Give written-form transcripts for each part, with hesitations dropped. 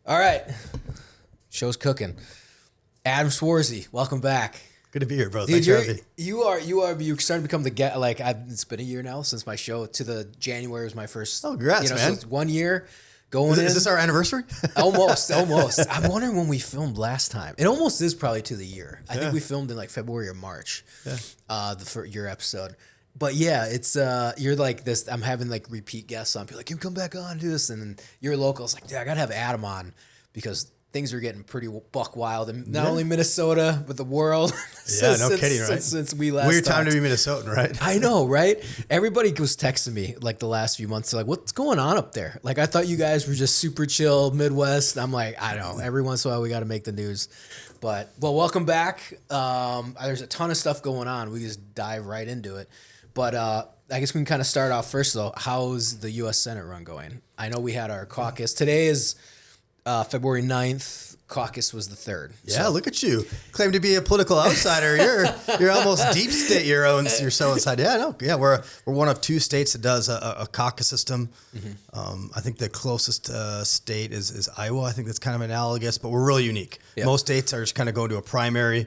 All right. Show's cooking. Adam Schwarze, welcome back. Good to be here, bro. Dude, Thanks for having me. you're starting to become the guest. Like it's been a year now since my show. To the January was my first. Oh, congrats, man. So it's 1 year going in. Is this our anniversry? Almost. I'm wondering when we filmed last time. It almost is probably to the year. I think we filmed in like February or March. Yeah. For your episode. But yeah, it's you're like this. I'm having like repeat guests on. People like, you come back on, do this, and then your locals like, yeah, I gotta have Adam on because things are getting pretty buck wild, and not only Minnesota but the world. Kidding, right? Since we last weird time talked. to be Minnesotan, right? I know, right? Everybody was texting me like the last few months, like, what's going on up there? Like, I thought you guys were just super chill Midwest. I'm like, I don't know. Every once in a while, we got to make the news. But well, welcome back. There's a ton of stuff going on. We just dive right into it. But I guess we can kind of start off first, though. How's the U.S. Senate run going? I know we had our caucus. Today is February 9th. Caucus was the 3rd. Yeah, so. Look at you. Claim to be a political outsider. You're almost deep state. You're so inside. Yeah, no. Yeah, we're one of 2 states that does a caucus system. Mm-hmm. I think the closest state is Iowa. I think that's kind of analogous, but we're really unique. Yep. Most states are just kind of going to a primary.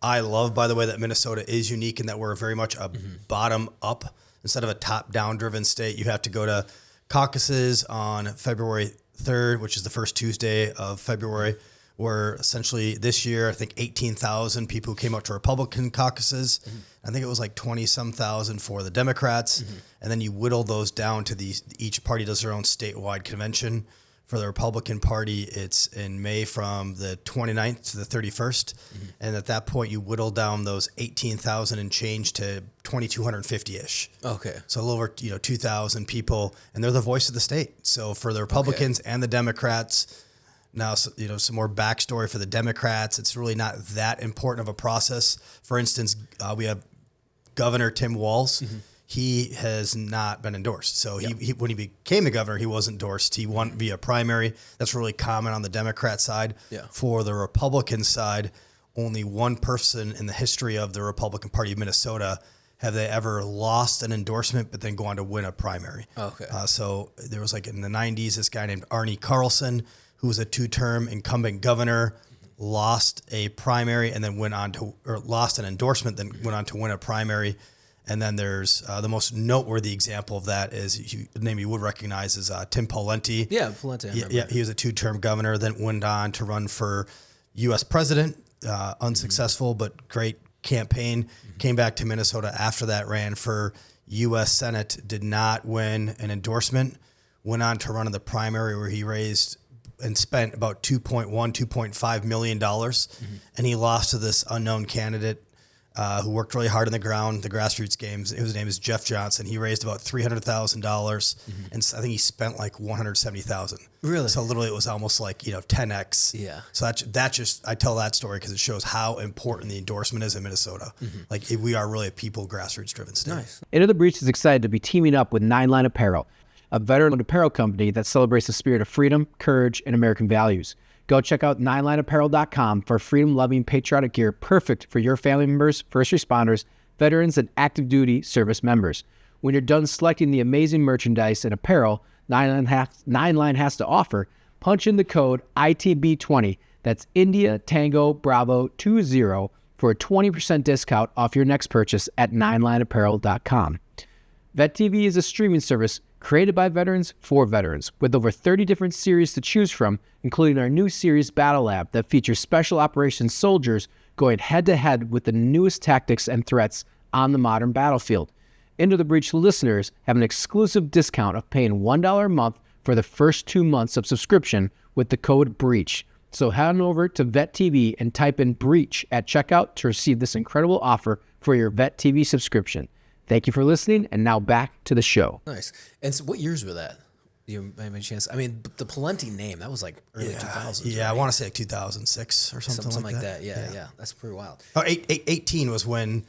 I love, by the way, that Minnesota is unique in that we're very much a bottom up instead of a top down driven state. You have to go to caucuses on February 3rd, which is the first Tuesday of February, where essentially this year, I think 18,000 people who came out to Republican caucuses. Mm-hmm. I think it was like 20-some thousand for the Democrats. Mm-hmm. And then you whittle those down to each party does their own statewide convention. For the Republican Party, it's in May from the 29th to the 31st. Mm-hmm. And at that point, you whittle down those 18,000 and change to 2,250-ish. Okay. So a little over 2,000 people, and they're the voice of the state. So for the Republicans and the Democrats, now, some more backstory for the Democrats, it's really not that important of a process. For instance, we have Governor Tim Walz. Mm-hmm. He has not been endorsed. So he when he became the governor, he was endorsed. He won via primary. That's really common on the Democrat side. Yeah. For the Republican side, only one person in the history of the Republican Party of Minnesota have they ever lost an endorsement but then go on to win a primary. Okay. So there was like in the 90s, this guy named Arnie Carlson, who was a 2-term incumbent governor, lost a primary and then lost an endorsement, then went on to win a primary. And then there's the most noteworthy example of that is the name you would recognize is Tim Pawlenty. Yeah, Pawlenty. Yeah, he was a 2-term governor, then went on to run for U.S. president, unsuccessful, but great campaign. Mm-hmm. Came back to Minnesota after that, ran for U.S. Senate, did not win an endorsement, went on to run in the primary where he raised and spent about $2.5 million. Mm-hmm. And he lost to this unknown candidate who worked really hard on the ground, the grassroots games. His name is Jeff Johnson. He raised about $300,000, and I think he spent like $170,000. Really? So literally, it was almost like 10x. Yeah. So I tell that story because it shows how important the endorsement is in Minnesota. Mm-hmm. Like we are really a people grassroots driven state. Nice. Into the Breach is excited to be teaming up with 9 Line Apparel, a veteran-owned apparel company that celebrates the spirit of freedom, courage, and American values. Go check out 9lineapparel.com for freedom-loving patriotic gear perfect for your family members, first responders, veterans, and active duty service members. When you're done selecting the amazing merchandise and apparel 9 Line has to offer, punch in the code ITB20, that's India Tango Bravo 20, for a 20% discount off your next purchase at 9lineapparel.com. VetTV is a streaming service created by veterans for veterans, with over 30 different series to choose from, including our new series Battle Lab that features special operations soldiers going head-to-head with the newest tactics and threats on the modern battlefield. Into the Breach listeners have an exclusive discount of paying $1 a month for the first 2 months of subscription with the code BREACH. So head on over to VetTV and type in BREACH at checkout to receive this incredible offer for your VetTV subscription. Thank you for listening, and now back to the show. Nice. And so what years were that? You have any chance? I mean, the Pawlenty name, that was like early 2000s. Yeah, right? I want to say like 2006 or something like that. Yeah. That's pretty wild. 2018 was when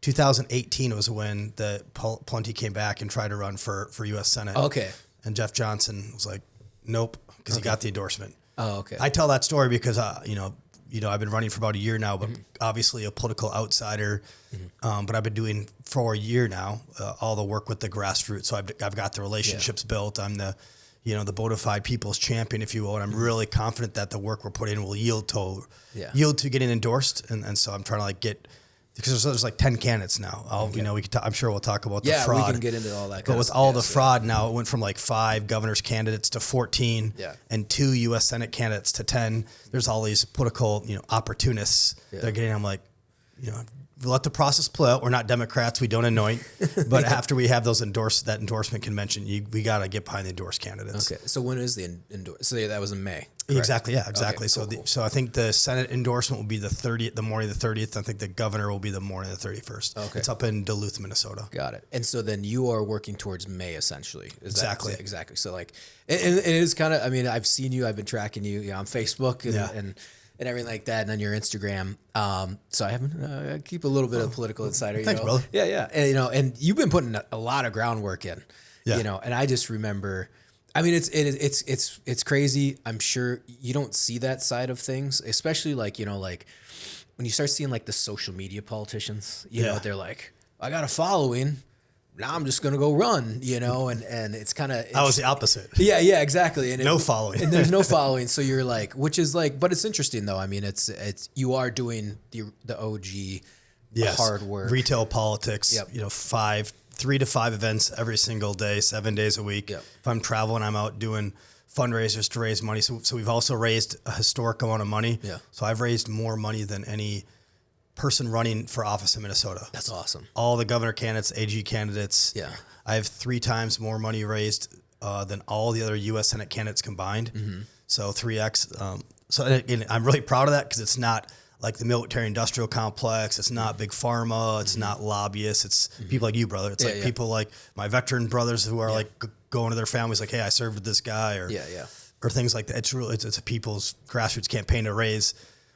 the Pawlenty came back and tried to run for U.S. Senate. Okay. And Jeff Johnson was like, nope, because he got the endorsement. Oh, okay. I tell that story because, I've been running for about a year now, but obviously a political outsider. Mm-hmm. But I've been doing for a year now all the work with the grassroots. So I've got the relationships built. I'm the the bona fide people's champion, if you will. And I'm really confident that the work we're putting in will yield to getting endorsed. And so I'm trying to like get, because there's like 10 candidates now. I'm sure we'll talk about the fraud. Yeah, we can get into all that. But with all the fraud now, it went from like 5 governor's candidates to 14 and 2 U.S. Senate candidates to 10. There's all these political, opportunists that are getting, I'm like, let the process play out. We're not Democrats. We don't anoint. But after we have that endorsement convention, we got to get behind the endorsed candidates. Okay. So when is the endorse? So that was in May. Correct? Exactly. Yeah, exactly. Okay, cool. So I think the Senate endorsement will be the morning of the 30th. I think the governor will be the morning of the 31st. Okay. It's up in Duluth, Minnesota. Got it. And so then you are working towards May essentially. Exactly. Exactly. So like, and it is kind of, I mean, I've seen you, I've been tracking you on Facebook and everything like that, and on your Instagram. So I keep a little bit of political insider. Thanks, brother. Yeah. And, and you've been putting a lot of groundwork in, and I just remember, I mean, it's crazy. I'm sure you don't see that side of things, especially like, like when you start seeing like the social media politicians, they're like, I got a following. Now I'm just going to go run, and it's kind of... I was the opposite. Yeah, exactly. And no following. And there's no following. So you're like, which is like, but it's interesting though. I mean, it's you are doing the OG hard work. Retail politics, Yep. 3 to 5 events every single day, 7 days a week. Yep. If I'm traveling, I'm out doing fundraisers to raise money. So we've also raised a historic amount of money. Yeah. So I've raised more money than any person running for office in Minnesota. That's awesome. All the governor candidates, AG candidates. Yeah. I have 3 times more money raised than all the other U.S. Senate candidates combined. Mm-hmm. So 3X. And I'm really proud of that because it's not like the military industrial complex. It's not big pharma. It's not lobbyists. It's people like you, brother. It's people like my veteran brothers who are like going to their families like, hey, I served with this guy or things like that. It's a people's grassroots campaign to raise.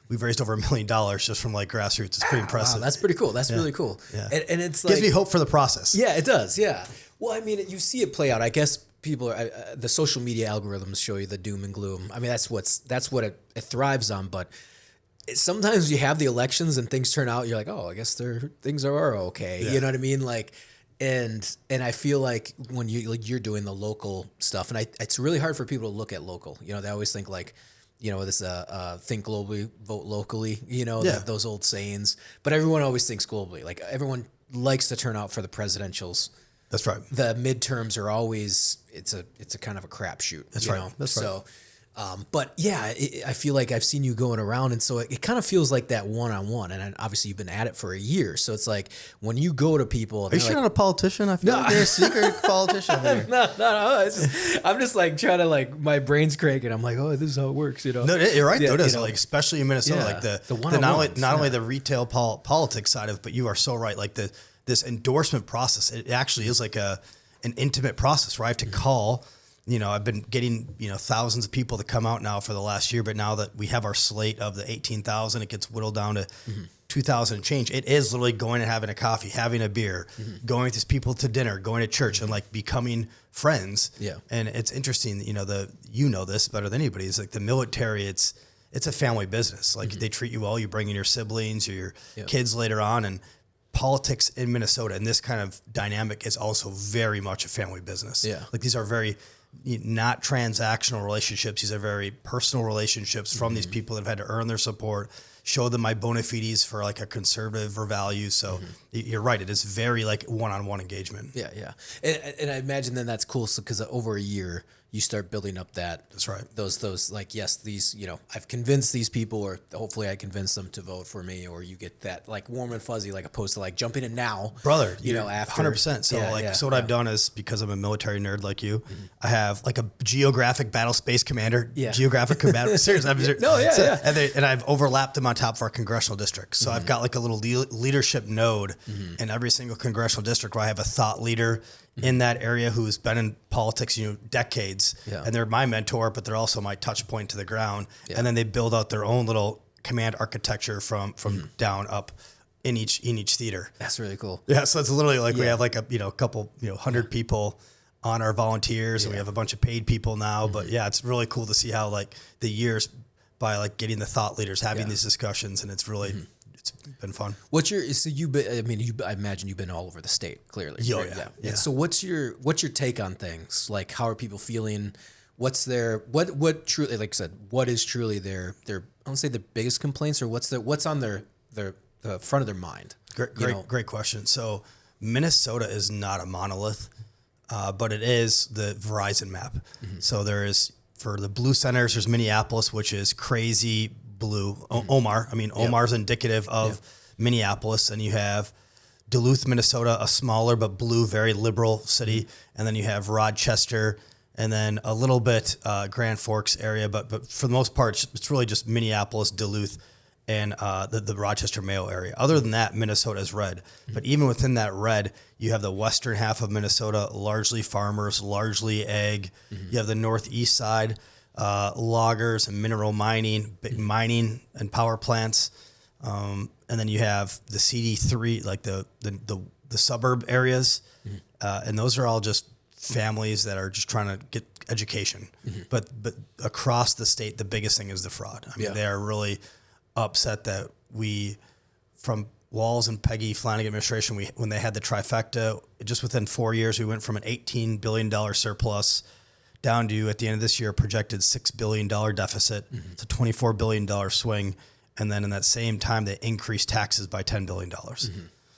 We've raised over $1 million just from like grassroots. It's pretty impressive. Wow, that's pretty cool. That's really cool. Yeah. And it's like... Gives me hope for the process. Yeah, it does. Yeah. Well, I mean, you see it play out. I guess people are, the social media algorithms show you the doom and gloom. I mean, that's what it thrives on. But sometimes you have the elections and things turn out, you're like, oh, I guess things are okay. Yeah. You know what I mean? Like, and I feel like when you're doing the local stuff, and it's really hard for people to look at local. They always think like, this think globally, vote locally, those old sayings. But everyone always thinks globally. Like everyone likes to turn out for the presidentials. That's right. The midterms are always it's a kind of a crapshoot. That's right. That's right. So, but yeah, I feel like I've seen you going around, and so it kind of feels like that one-on-one. And obviously, you've been at it for a year, so it's like when you go to people, are you sure you're not a politician? I feel like you're a secret politician here. No. I'm just like trying to like my brain's cranking. I'm like, oh, this is how it works, No, you're right. Though, it is like especially in Minnesota, like the not only the retail politics side of it, but you are so right. Like this endorsement process, it actually is like an intimate process where I have to call. I've been getting, thousands of people to come out now for the last year, but now that we have our slate of the 18,000, it gets whittled down to 2,000 and change. It is literally going and having a coffee, having a beer, going with these people to dinner, going to church and like becoming friends. Yeah. And it's interesting, this better than anybody. It's like the military, it's a family business. Like they treat you well, you bring in your siblings or your kids later on, and politics in Minnesota and this kind of dynamic is also very much a family business. Yeah. Like these are very not transactional relationships. These are very personal relationships from these people that have had to earn their support, show them my bona fides for like a conservative or value. So you're right. It is very like one-on-one engagement. Yeah. And I imagine then that's cool. So, cause over a year you start building up that. That's right. Those like, yes, these, I've convinced these people, or hopefully I convince them to vote for me, or you get that like warm and fuzzy, like opposed to like jumping in now, brother, after 100%. So what I've done is, because I'm a military nerd like you, I have like a geographic battle space commander, geographic combat. Seriously. And I've overlapped them on top of our congressional districts. So I've got like a little leadership node in every single congressional district where I have a thought leader in that area who's been in politics, decades, and they're my mentor, but they're also my touch point to the ground. And then they build out their own little command architecture from down up in each theater. That's really cool. Yeah. So it's literally like we have like a couple, 100 people on our volunteers, and we have a bunch of paid people now, but it's really cool to see how like the years by like getting the thought leaders, having these discussions, and it's really, it's been fun. I imagine you've been all over the state, clearly. Yeah. So what's your take on things? Like, how are people feeling what's their what truly, like I said, what is truly their I don't say the biggest complaints, or what's on the front of their mind? Great question. So Minnesota is not a monolith, but it is the Verizon map. So there is, for the blue centers, there's Minneapolis, which is crazy blue. Omar. I mean, Omar's indicative of Minneapolis. And you have Duluth, Minnesota, a smaller but blue, very liberal city. And then you have Rochester, and then a little bit Grand Forks area. But for the most part, it's really just Minneapolis, Duluth, and the Rochester, Mayo area. Other than that, Minnesota is red. But even within that red, you have the western half of Minnesota, largely farmers, largely ag. You have the northeast side, loggers and mineral mining, mining and power plants. And then you have the CD3, like the suburb areas. And those are all just families that are just trying to get education. But across the state, the biggest thing is the fraud. I mean, they are really upset that from Walz and Peggy Flanagan administration, when they had the trifecta, just within 4 years, we went from an $18 billion surplus down to, at the end of this year, projected $6 billion deficit. It's a $24 billion swing. And then in that same time, they increased taxes by $10 billion.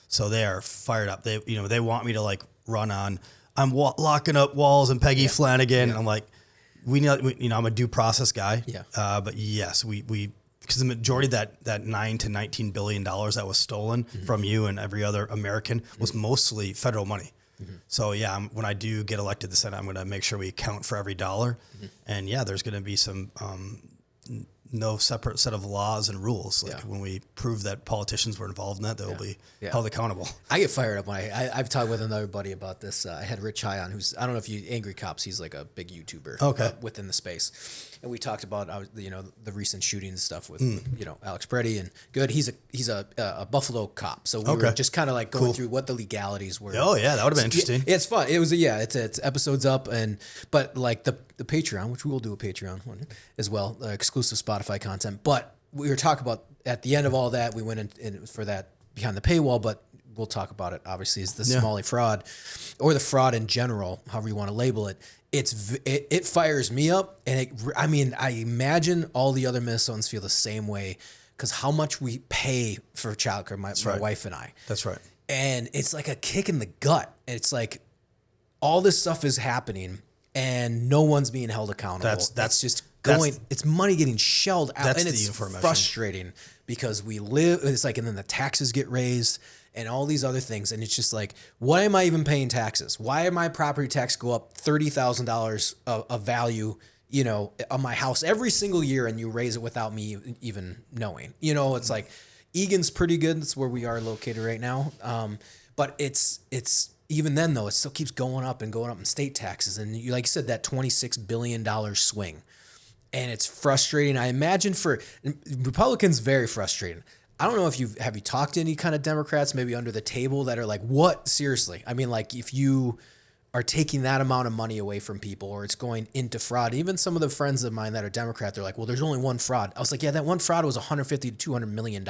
So they are fired up. They want me to like run on, I'm locking up Walz and Peggy Flanagan. I'm like, I'm a due process guy. But yes, because the majority of that $9 to $19 billion that was stolen from you and every other American was mostly federal money. So when I do get elected to the Senate, I'm going to make sure we account for every dollar. And there's going to be some no separate set of laws and rules. Like when we prove that politicians were involved in that, they'll be held accountable. I get fired up when I've talked with another buddy about this. I had Rich High on, who's, I don't know if you, Angry Cops, he's like a big YouTuber within the space. And we talked about, the recent shooting and stuff with, Alex Preddy and good. He's a Buffalo cop. So we were just kind of like going through what the legalities were. Oh yeah. That would have been interesting. It's fun. It was, it's episodes up, but like the Patreon, which we will do a Patreon one as well, exclusive Spotify content. But we were talking about, at the end of all that, we went in for that behind the paywall, but we'll talk about it, obviously, is the Somali fraud, or the fraud in general, however you want to label it. It fires me up, and I imagine all the other Minnesotans feel the same way, because how much we pay for childcare, my wife and I. That's right. And it's like a kick in the gut. It's like all this stuff is happening, and no one's being held accountable. That's just going. It's money getting shelled out, and it's frustrating because we live. It's like, and then the taxes get raised, and all these other things, and it's just like, why am I even paying taxes? Why did my property tax go up $30,000 of value, on my house every single year, and you raise it without me even knowing? It's like, Egan's pretty good. That's where we are located right now. But it's even then though, it still keeps going up in state taxes, and you, like you said, that $26 billion swing, and it's frustrating. I imagine for Republicans, very frustrating. I don't know if you talked to any kind of Democrats maybe under the table that are like, what? Seriously? I mean, like, if you are taking that amount of money away from people, or it's going into fraud, even some of the friends of mine that are Democrat, they're like, well, there's only one fraud. I was like, yeah, that one fraud was $150 to $200 million.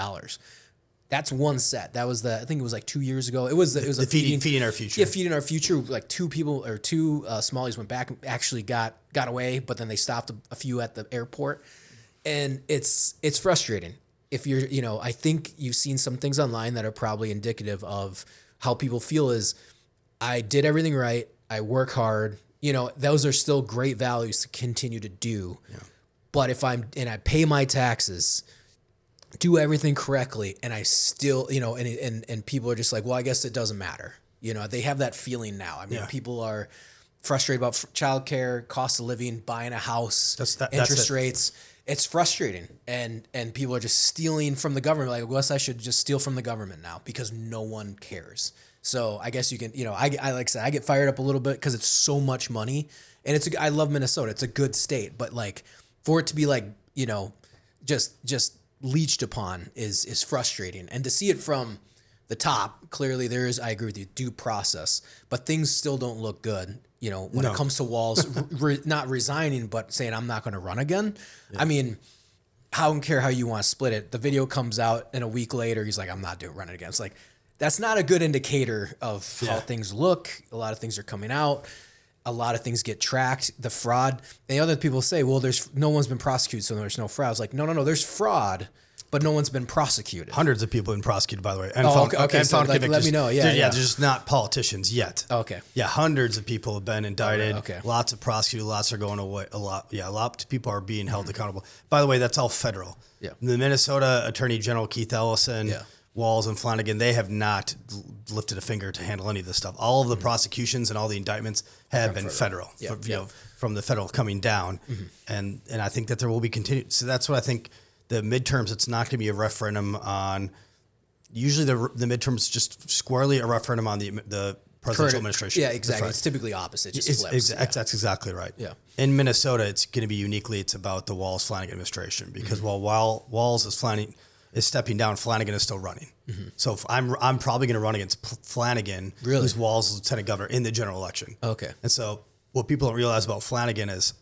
That's one set. That was I think it was like 2 years ago. It was a feeding our future. Yeah, feeding our future. Like two Somalis went back and actually got away, but then they stopped a few at the airport. And it's frustrating. If you're, I think you've seen some things online that are probably indicative of how people feel is, I did everything right. I work hard. Those are still great values to continue to do. Yeah. But if I pay my taxes, do everything correctly, and I still, and people are just like, well, I guess it doesn't matter. They have that feeling now. I mean, people are frustrated about childcare, cost of living, buying a house, interest rates. It's frustrating, and people are just stealing from the government. Like, I guess I should just steal from the government now because no one cares. So I guess you can, I like I said, I get fired up a little bit because it's so much money, and I love Minnesota. It's a good state, but like, for it to be like, just leached upon is frustrating, and to see it from the top, clearly I agree with you, due process, but things still don't look good. When it comes to Walz, not resigning, but saying, I'm not going to run again. Yeah. I mean, I don't care how you want to split it. The video comes out, and a week later, he's like, I'm not running again. It's like, that's not a good indicator of how things look. A lot of things are coming out. a lot of things get tracked. The fraud, and the other people say, well, no one's been prosecuted, so there's no fraud. I was like, no, there's fraud, but no one's been prosecuted. Hundreds of people have been prosecuted, by the way. And okay. So found let me know. Yeah, they're just not politicians yet. Okay. Yeah, hundreds of people have been indicted. Okay. Lots of prosecuted. Lots are going away. A lot of people are being held accountable. By the way, that's all federal. Yeah. The Minnesota Attorney General Keith Ellison, Walz, and Flanagan, they have not lifted a finger to handle any of this stuff. All of the prosecutions and all the indictments have been federal. From the federal coming down, and I think that there will be continued. So that's what I think. The midterms, it's not going to be a referendum on. Usually, the midterms just squarely a referendum on the presidential administration. Yeah, exactly. Right. It's typically opposite. Just flips. That's exactly right. Yeah. In Minnesota, it's going to be uniquely. It's about the Walz Flanagan administration because while Walz is stepping down, Flanagan is still running. So I'm probably going to run against Flanagan, who's Walz's lieutenant governor, in the general election. Okay. And so what people don't realize about Flanagan is,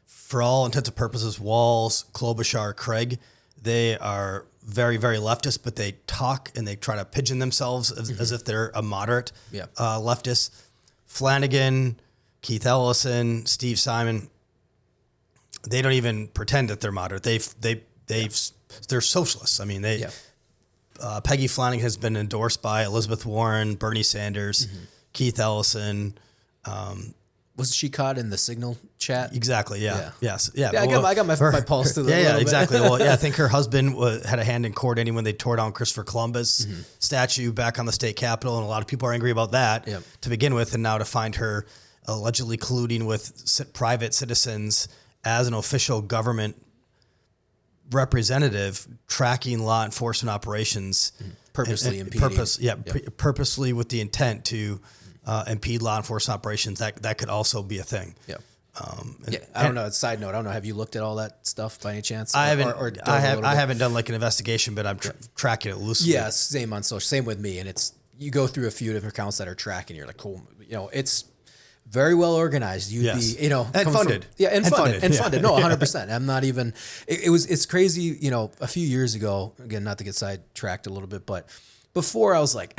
for all intents and purposes, Walz, Klobuchar, Craig, they are very, very leftist, but they talk and they try to pigeon themselves as if they're a moderate leftist. Flanagan, Keith Ellison, Steve Simon, they don't even pretend that they're moderate. They're socialists. I mean, Peggy Flanagan has been endorsed by Elizabeth Warren, Bernie Sanders, Keith Ellison. Was she caught in the Signal chat? Exactly. Yeah. Yes. Yeah. I got my pulse to the. Yeah. Exactly. Well, I think her husband had a hand in coordinating when they tore down Christopher Columbus statue back on the state capitol, and a lot of people are angry about that to begin with, and now to find her allegedly colluding with private citizens as an official government representative, tracking law enforcement operations, purposely impeding. Purposely with the intent to impede law enforcement operations. That could also be a thing. Yeah. I don't know. Side note, I don't know. Have you looked at all that stuff by any chance? I haven't. I haven't done like an investigation, but I'm tracking it loosely. Yeah, same on social. Same with me. And you go through a few different accounts that are tracking. You're like, cool. It's very well organized. You'd be, and funded. And funded. No, 100%. I'm not even. It's crazy. A few years ago. Again, not to get sidetracked a little bit, but before I was like,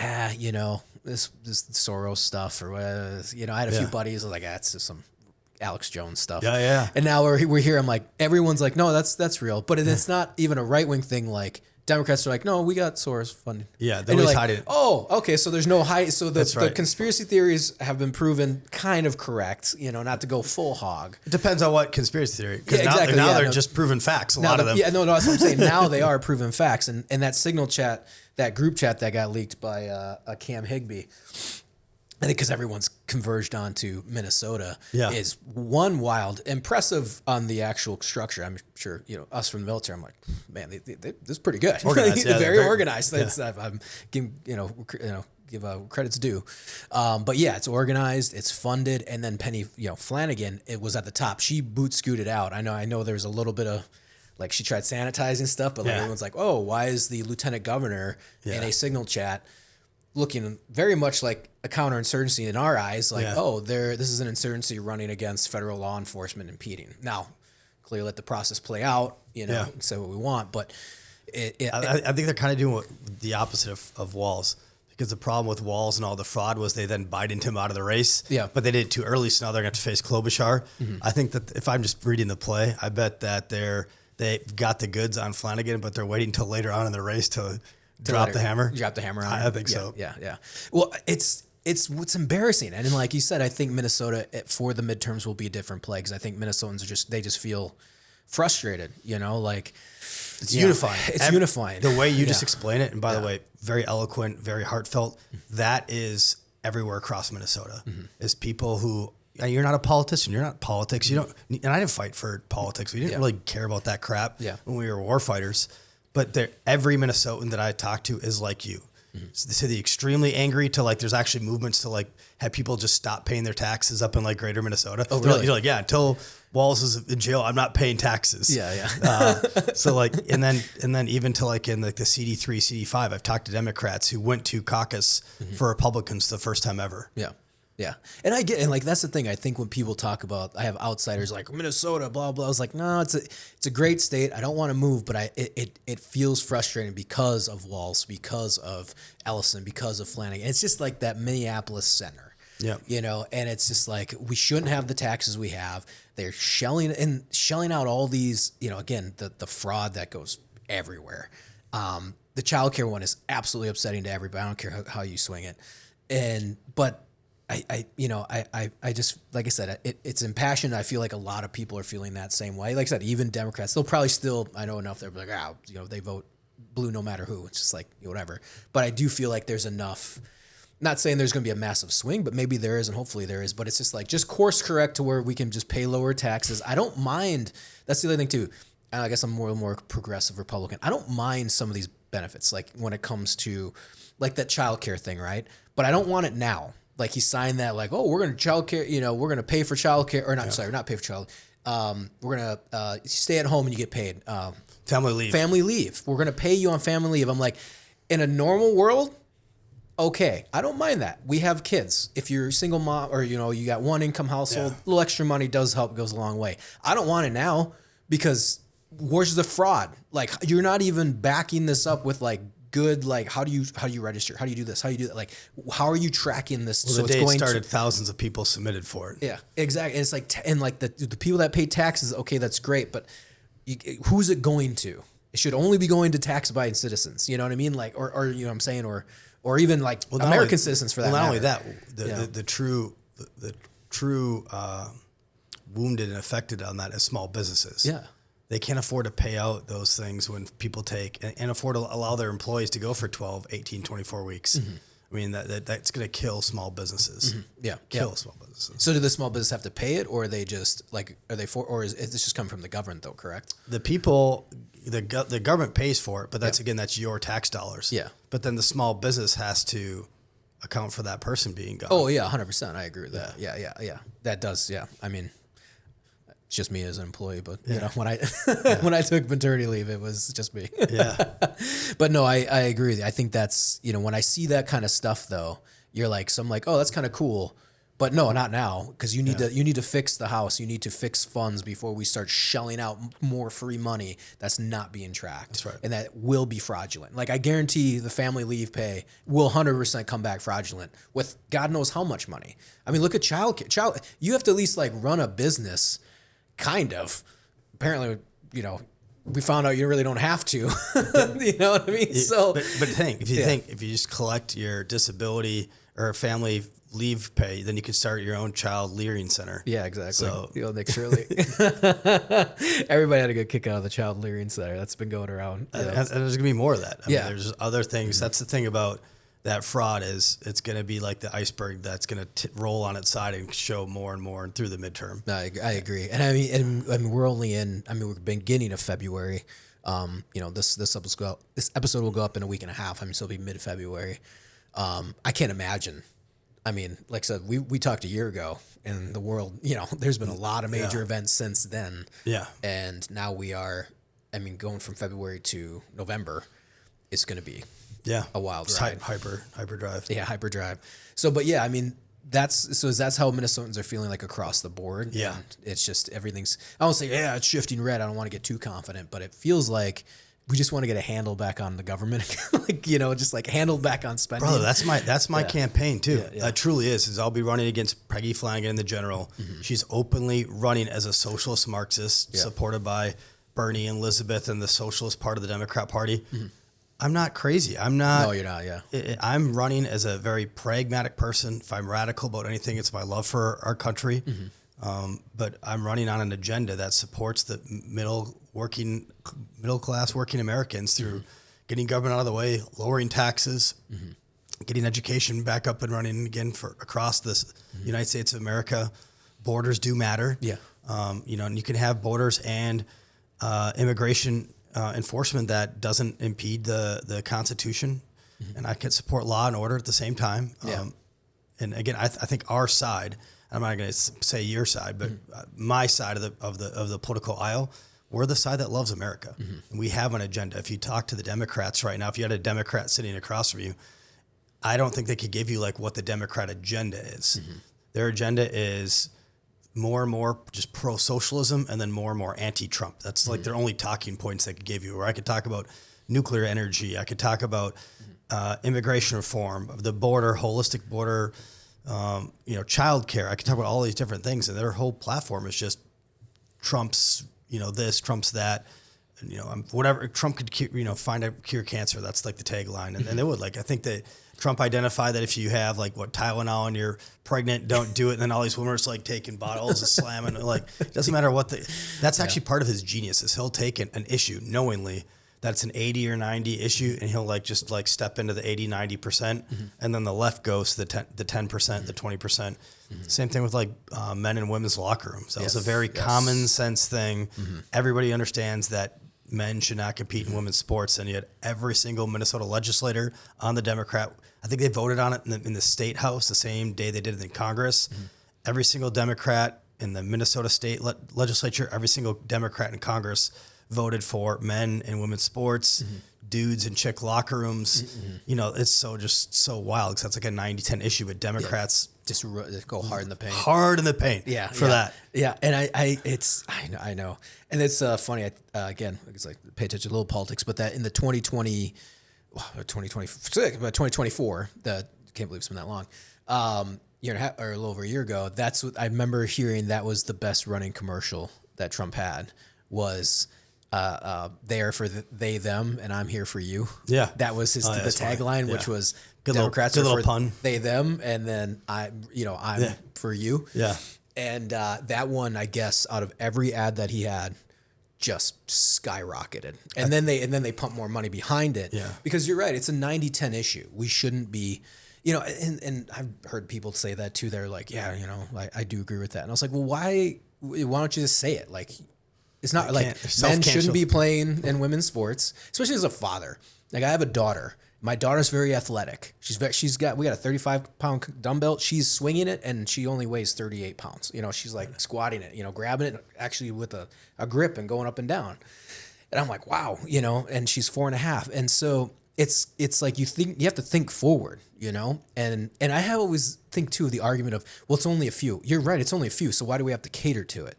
this Soros stuff or whatever. I had a few buddies. I was like, it's just some Alex Jones stuff. Yeah. And now we're here. I'm like, everyone's like, no, that's real. But it's not even a right wing thing. Like Democrats are like, no, we got Soros funding. Yeah, they're always hiding it. Oh, okay. So there's no hide. So the conspiracy theories have been proven kind of correct. Not to go full hog. It depends on what conspiracy theory. Because now they're just proven facts. A lot of them. Yeah, no, that's what I'm saying. Now they are proven facts. And that Signal chat, that group chat that got leaked by Cam Higbee, I think because everyone's converged onto Minnesota, is one wild, impressive on the actual structure. I'm sure, us from the military, I'm like, man, this is pretty good. Organized, very organized. I'm giving, give credit's due. But yeah, it's organized, it's funded. And then Penny, Flanagan, it was at the top. She boot scooted out. I know there was a little bit of, like, she tried sanitizing stuff, but everyone's like, oh, why is the lieutenant governor in a Signal chat looking very much like a counterinsurgency in our eyes? Like, this is an insurgency running against federal law enforcement impeding. Now, clearly let the process play out, say what we want, but I think they're kind of doing the opposite of Walz. Because the problem with Walz and all the fraud was they then Bidened him out of the race. Yeah. But they did it too early, so now they're going to have to face Klobuchar. I think that if I'm just reading the play, I bet that they got the goods on Flanagan, but they're waiting until later on in the race to drop the hammer. Drop the hammer on I think so. Yeah. Well, it's what's embarrassing. And like you said, I think Minnesota for the midterms will be a different play because I think Minnesotans just feel frustrated, like it's unifying. It's unifying. The way you just explain it, and by the way, very eloquent, very heartfelt. That is everywhere across Minnesota. Is people who you're not a politician. You're not politics. You don't. And I didn't fight for politics. We didn't really care about that crap when we were war fighters. But every Minnesotan that I talk to is like you. To the extremely angry to like, there's actually movements to like have people just stop paying their taxes up in like greater Minnesota. Oh, really? You're like, until Walz is in jail, I'm not paying taxes. Yeah. So like, and then even to like in like the CD3, CD5, I've talked to Democrats who went to caucus for Republicans the first time ever. Yeah. And I get, and like, that's the thing. I think when people talk about, I have outsiders like Minnesota, blah, blah. I was like, no, it's a great state. I don't want to move, but it feels frustrating because of Walz, because of Ellison, because of Flanagan. It's just like that Minneapolis center. Yep. You know, and it's just like, we shouldn't have the taxes we have. They're shelling out all these, you know, again, the fraud that goes everywhere. The childcare one is absolutely upsetting to everybody. I don't care how you swing it. But I just, like I said, it's impassioned. I feel like a lot of people are feeling that same way. Like I said, even Democrats, they'll probably still, I know enough, they're like, you know, they vote blue no matter who. It's just like, whatever. But I do feel like there's enough, not saying there's going to be a massive swing, but maybe there is, and hopefully there is. But it's just like, just course correct to where we can just pay lower taxes. I don't mind. That's the other thing too. I guess I'm more progressive Republican. I don't mind some of these benefits, like when it comes to like that childcare thing, right? But I don't want it now. Like he signed that, like, oh, we're going to childcare, you know, we're going to pay for childcare, or not, sorry, not pay for child. We're going to stay at home and you get paid. Family leave. Family leave. We're going to pay you on family leave. I'm like, in a normal world, okay, I don't mind that. We have kids. If you're a single mom or, you know, you got one income household, a little extra money does help, goes a long way. I don't want it now because where's the fraud? Like, you're not even backing this up with like good, like, how do you register? How do you do this? How do you do that? Like, how are you tracking this? Well, the day it started, thousands of people submitted for it. Yeah, exactly. And it's like, and like the people that pay taxes, okay, that's great, but who's it going to? It should only be going to tax-abiding citizens. You know what I mean? Like, or you know what I'm saying? Or even like American citizens for that matter. Not only that, the true wounded and affected on that is small businesses. Yeah. They can't afford to pay out those things when people take and afford to allow their employees to go for 12, 18, 24 weeks. Mm-hmm. I mean, that's going to kill small businesses. Mm-hmm. Yeah. Kill small businesses. So do the small business have to pay it, or are they just like, or is this just come from the government though, correct? The people, the government pays for it, but that's your tax dollars. Yeah. But then the small business has to account for that person being gone. Oh yeah, 100%. I agree with that. Yeah. That does. Yeah. I mean, it's just me as an employee, but you know, when I when I took maternity leave, it was just me. Yeah. But no, I agree with you. I think that's, you know, when I see that kind of stuff though, you're like, so I'm like, oh, that's kind of cool. But no, not now, because you need to fix the house. You need to fix funds before we start shelling out more free money that's not being tracked. That's right. And that will be fraudulent. Like I guarantee the family leave pay will 100% come back fraudulent with God knows how much money. I mean, look at childcare. You have to at least like run a business, kind of. Apparently, you know, we found out you really don't have to. You know what I mean? So, but if you just collect your disability or family leave pay, then you could start your own child leering center. Yeah, exactly. So, you know, Nick Shirley. Everybody had a good kick out of the child leering center. That's been going around. And there's gonna be more of that. I mean, there's other things. That's the thing about that fraud is it's gonna be like the iceberg that's gonna roll on its side and show more and more through the midterm. I agree. And I mean, and we're only in. I mean, we're beginning of February. You know, this episode will go up in a week and a half. I mean, so it'll be mid-February. I can't imagine. I mean, like I said, we talked a year ago, and the world, you know, there's been a lot of major events since then. Yeah. And now we are, I mean, going from February to November, it's going to be a wild ride. Hyperdrive. Yeah, hyperdrive. So, but yeah, I mean, that's how Minnesotans are feeling like across the board. Yeah. And it's just everything's, I won't say, yeah, it's shifting red. I don't want to get too confident, but it feels like we just want to get a handle back on the government, like, you know, just like handle back on spending. Brother, that's my campaign too. That truly is I'll be running against Peggy Flanagan, the general. Mm-hmm. She's openly running as a socialist Marxist, supported by Bernie and Elizabeth and the socialist part of the Democrat Party. Mm-hmm. I'm not crazy. I'm not. No, you're not. Yeah. I'm running as a very pragmatic person. If I'm radical about anything, it's my love for our country. Mm-hmm. But I'm running on an agenda that supports the middle class working Americans through getting government out of the way, lowering taxes, getting education back up and running again for across this United States of America. Borders do matter. Yeah. You know, and you can have borders and immigration enforcement that doesn't impede the Constitution, and I can support law and order at the same time. And again, I think our side. I'm not going to say your side, but my side of the political aisle. We're the side that loves America. Mm-hmm. And we have an agenda. If you talk to the Democrats right now, if you had a Democrat sitting across from you, I don't think they could give you like what the Democrat agenda is. Mm-hmm. Their agenda is more and more just pro-socialism and then more and more anti-Trump. That's like their only talking points they could give you. Or I could talk about nuclear energy. I could talk about immigration reform, the border, holistic border childcare. I can talk about all these different things, and their whole platform is just Trump's, this, Trump's that. And, whatever Trump could, find a cure cancer. That's like the tagline, and they would I think that Trump identified that if you have Tylenol and you're pregnant, don't do it. And then all these women are taking bottles and slamming. It doesn't matter what that's actually part of his genius is he'll take an issue knowingly that it's an 80 or 90 issue, and he'll just step into the 80, 90%, and then the left goes to the 10%, the 20%. Same thing with men and women's locker rooms. That was a very common sense thing. Everybody understands that men should not compete in women's sports, and yet every single Minnesota legislator on the Democrat, I think they voted on it in the state house the same day they did it in Congress. Every single Democrat in the Minnesota state legislature, every single Democrat in Congress voted for men and women's sports, dudes and chick locker rooms. It's so wild because that's a 90-10 issue, but Democrats just go hard in the paint. Hard in the paint. For that. Yeah. And I know. And it's funny. Again, it's pay attention to little politics, but that in the 2024, I can't believe it's been that long. Year and a half or a little over a year ago. That's what I remember hearing. That was the best running commercial that Trump had was, they are for they, them, and I'm here for you. Yeah. That was the tagline, which was Democrats are for pun. They, them, and then I'm for you. Yeah. And that one, I guess, out of every ad that he had, just skyrocketed. And then they pump more money behind it. Yeah. Because you're right, it's a 90-10 issue. We shouldn't be, and I've heard people say that too. They're like, yeah, I do agree with that. And I was like, well, why don't you just say it? It's not men shouldn't be playing in women's sports, especially as a father. I have a daughter. My daughter's very athletic. We got a 35-pound dumbbell. She's swinging it, and she only weighs 38 pounds. She's squatting it, grabbing it actually with a grip and going up and down. And I'm like, wow, and she's 4.5. And so it's you have to think forward, and I always think too of the argument of, well, it's only a few. You're right. It's only a few. So why do we have to cater to it?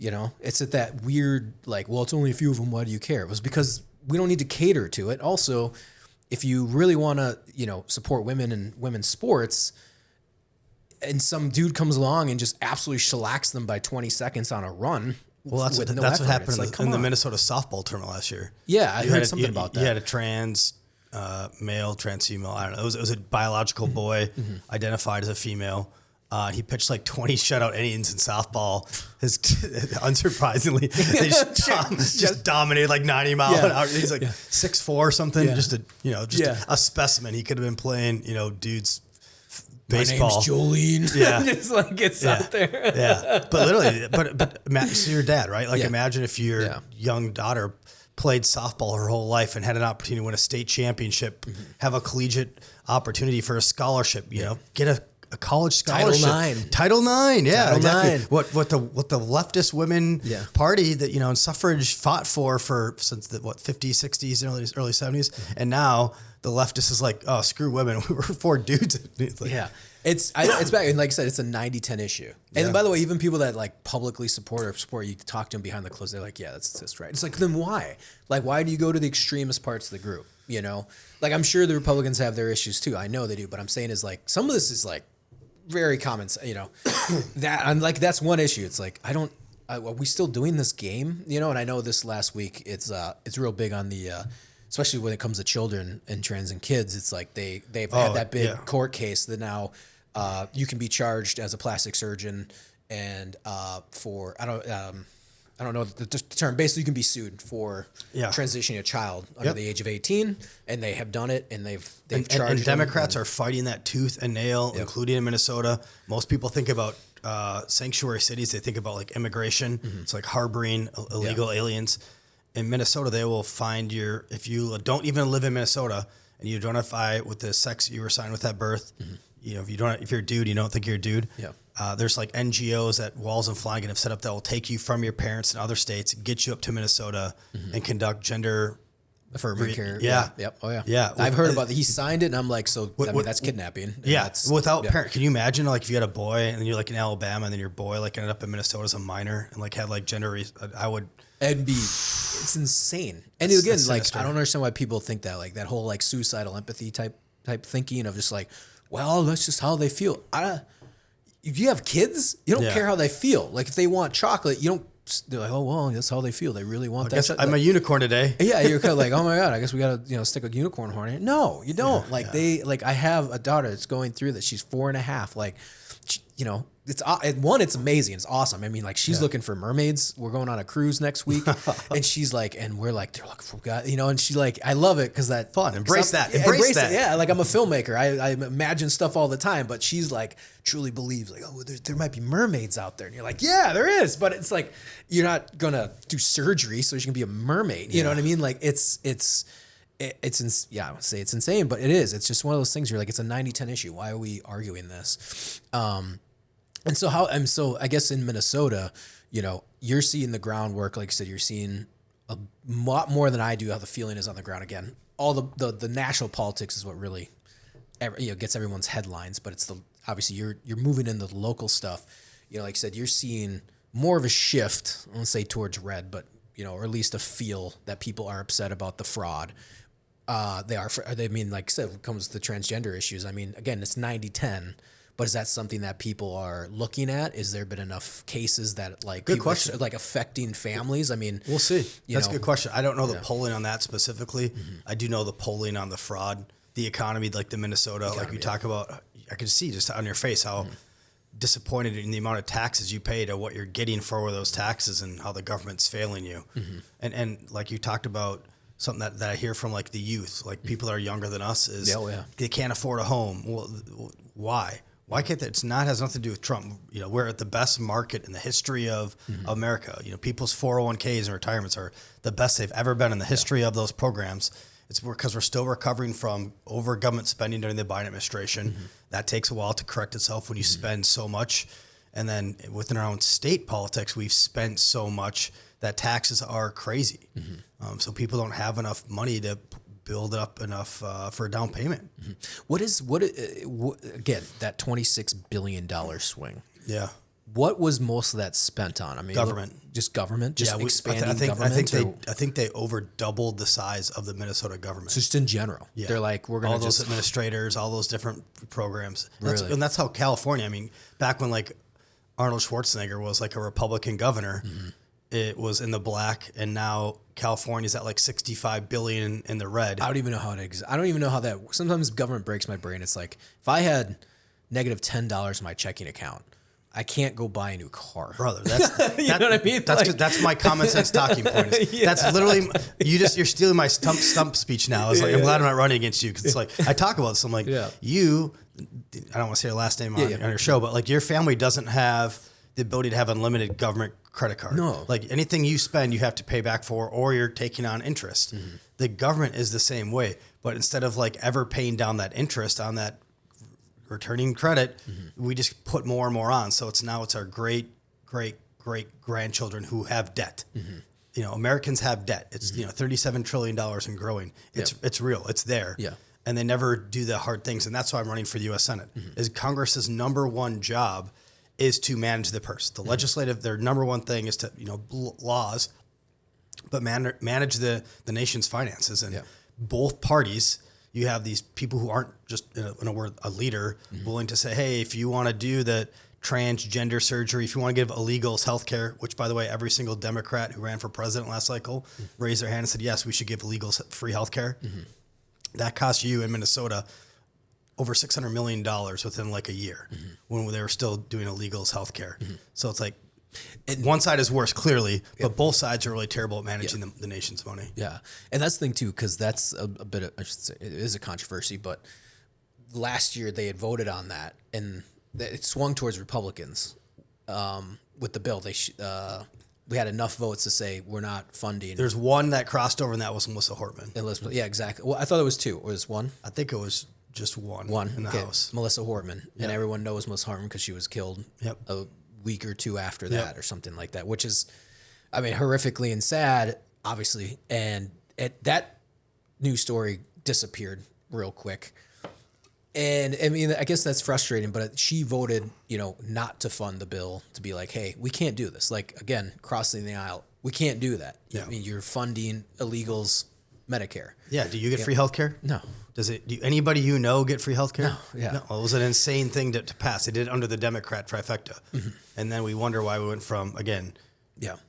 It's at that weird, well, it's only a few of them. Why do you care? It was because we don't need to cater to it. Also, if you really want to, support women and women's sports, and some dude comes along and just absolutely shellacks them by 20 seconds on a run. Well, that's what happened in the Minnesota softball tournament last year. Yeah, I heard something about that. You had a trans male, trans female. I don't know. It was a biological boy identified as a female. He pitched 20 shutout innings in softball. Unsurprisingly, they just dominated 90 mile an hour. He's 6'4" or something. Just a specimen. He could have been playing, dudes baseball. My name's Jolene. Yeah, just gets out there. Yeah, but literally, but so your dad, right? Imagine if your young daughter played softball her whole life and had an opportunity to win a state championship, have a collegiate opportunity for a scholarship. Get a college scholarship. Title IX. Yeah, Title exactly. IX. What the leftist women party that and suffrage fought for since the 50s, 60s, early 70s, and now the leftist is oh, screw women. We're for dudes. It's back, and like I said, it's a 90-10 issue. And by the way, even people that publicly support you talk to them behind the closed, they're like, yeah, that's right. It's then why? Why do you go to the extremist parts of the group? I'm sure the Republicans have their issues too. I know they do, but I'm saying is some of this is very common, that I'm that's one issue. It's are we still doing this game? And I know this last week, it's real big on the, especially when it comes to children and trans and kids. It's they've had that big court case that now, you can be charged as a plastic surgeon and, for, I don't know the term. Basically, you can be sued for transitioning a child under the age of 18, and they have done it, and they've charged. And Democrats are fighting that tooth and nail, including in Minnesota. Most people think about sanctuary cities. They think about immigration. It's harboring illegal aliens. In Minnesota, they will find if you don't even live in Minnesota and you identify with the sex you were assigned with at birth. If you're a dude, you don't think you're a dude. Yeah. There's NGOs that Walls and Flanagan have set up that will take you from your parents in other states, get you up to Minnesota, and conduct gender affirmative care. Yeah. Yep. Oh yeah. Yeah. I've heard about that. He signed it, and I'm that's kidnapping. Yeah. Without parent, can you imagine if you had a boy and you're in Alabama, and then your boy ended up in Minnesota as a minor and had gender? I would. It's insane. And again, I don't understand why people think that that whole suicidal empathy type thinking of just well, that's just how they feel. If you have kids, you don't care how they feel. Like if they want chocolate, you don't. They're like, oh well, that's how they feel. They really want that. Guess I'm a unicorn today. Yeah, you're kind of like, oh my god, I guess we gotta stick a unicorn horn in it. No, you don't. I have a daughter that's going through that. She's 4.5. Like, it's amazing. It's awesome. I mean, like she's looking for mermaids. We're going on a cruise next week, and she's like, and we're like, they're looking for God, and she's like, I love it because that fun. Embrace that. Embrace that. Yeah, like I'm a filmmaker. I imagine stuff all the time, but she's like truly believes like, oh, there might be mermaids out there, and you're like, yeah, there is, but it's like you're not gonna do surgery so you can be a mermaid. You know what I mean? Like it's I would say it's insane, but it is. It's just one of those things. You're like, it's a 90-10 issue. Why are we arguing this? And so I guess in Minnesota, you're seeing the groundwork. Like I said, you're seeing a lot more than I do how the feeling is on the ground. Again, all the national politics is what really, gets everyone's headlines. But it's obviously you're moving into the local stuff. Like I said, you're seeing more of a shift. I won't say towards red, but or at least a feel that people are upset about the fraud. They are. Like I said, when it comes to the transgender issues, I mean, again, it's 90-10. But is that something that people are looking at? Is there been enough cases that good question, like affecting families? I mean, we'll see. That's a good question. I don't know the polling on that specifically. Mm-hmm. I do know the polling on the fraud, the economy, like the Minnesota, like we talk about. I can see just on your face how disappointed in the amount of taxes you pay to what you're getting for those taxes and how the government's failing you. Mm-hmm. And like you talked about, something that I hear from like the youth, like people that are younger than us is they can't afford a home. Well, why? Why can't that? Has nothing to do with Trump. We're at the best market in the history of America. People's 401ks and retirements are the best they've ever been in the history of those programs. It's because we're still recovering from over government spending during the Biden administration. Mm-hmm. That takes a while to correct itself when you spend so much. And then within our own state politics, we've spent so much that taxes are crazy. Mm-hmm. So people don't have enough money to build up enough for a down payment. Mm-hmm. Again, that $26 billion swing? Yeah. What was most of that spent on? I mean, government. Just government? Just expanding government? I think they over doubled the size of the Minnesota government. Just in general. Yeah. They're like, we're going to all those administrators, all those different programs. Really? And that's how California, I mean, back when like Arnold Schwarzenegger was like a Republican governor, it was in the black, and now California's at like $65 billion in the red. I don't even know how it exists. I don't even know how that. Sometimes government breaks my brain. It's like if I had negative $10 in my checking account, I can't go buy a new car, brother. That's you know what I mean. That's my common sense talking point. That's literally you're stealing my stump speech now. It's like I'm glad I'm not running against you because it's like I talk about this. I'm like you. I don't want to say your last name on your show, but like your family doesn't have the ability to have unlimited government credit card. No. Like anything you spend, you have to pay back for, or you're taking on interest. Mm-hmm. The government is the same way, but instead of like ever paying down that interest on that returning credit, we just put more and more on. So it's our great grandchildren who have debt. Mm-hmm. Americans have debt. It's, $37 trillion and growing. It's real. It's there. Yeah. And they never do the hard things. And that's why I'm running for the U.S. Senate. Is Congress's number one job is to manage the purse. The legislative, their number one thing is to, laws, but manage the nation's finances. And both parties, you have these people who aren't just, in a word, a leader, willing to say, hey, if you want to do the transgender surgery, if you want to give illegals healthcare, which, by the way, every single Democrat who ran for president last cycle raised their hand and said, yes, we should give illegals free healthcare. That cost you in Minnesota over $600 million within like a year when they were still doing illegals healthcare. So it's like one side is worse, clearly, but both sides are really terrible at managing the nation's money. Yeah. And that's the thing too, because that's a bit of, I should say, it is a controversy, but last year they had voted on that and it swung towards Republicans with the bill. We had enough votes to say we're not funding. There's one that crossed over, and that was Melissa Hortman. Yeah, exactly. Well, I thought it was two. It was one? I think it was just one in the House. Melissa Hortman. And everyone knows Melissa Hortman because she was killed a week or two after that or something like that, which is, I mean, horrifically and sad, obviously. And that news story disappeared real quick. And I mean, I guess that's frustrating, but she voted, not to fund the bill, to be like, hey, we can't do this. Like, again, crossing the aisle, we can't do that. Yeah. I mean, you're funding illegals, Medicare. Yeah. Do you get free healthcare? No. Do anybody you know get free healthcare? No. Yeah. No. Well, it was an insane thing to pass. They did it under the Democrat trifecta. And then we wonder why we went from, again,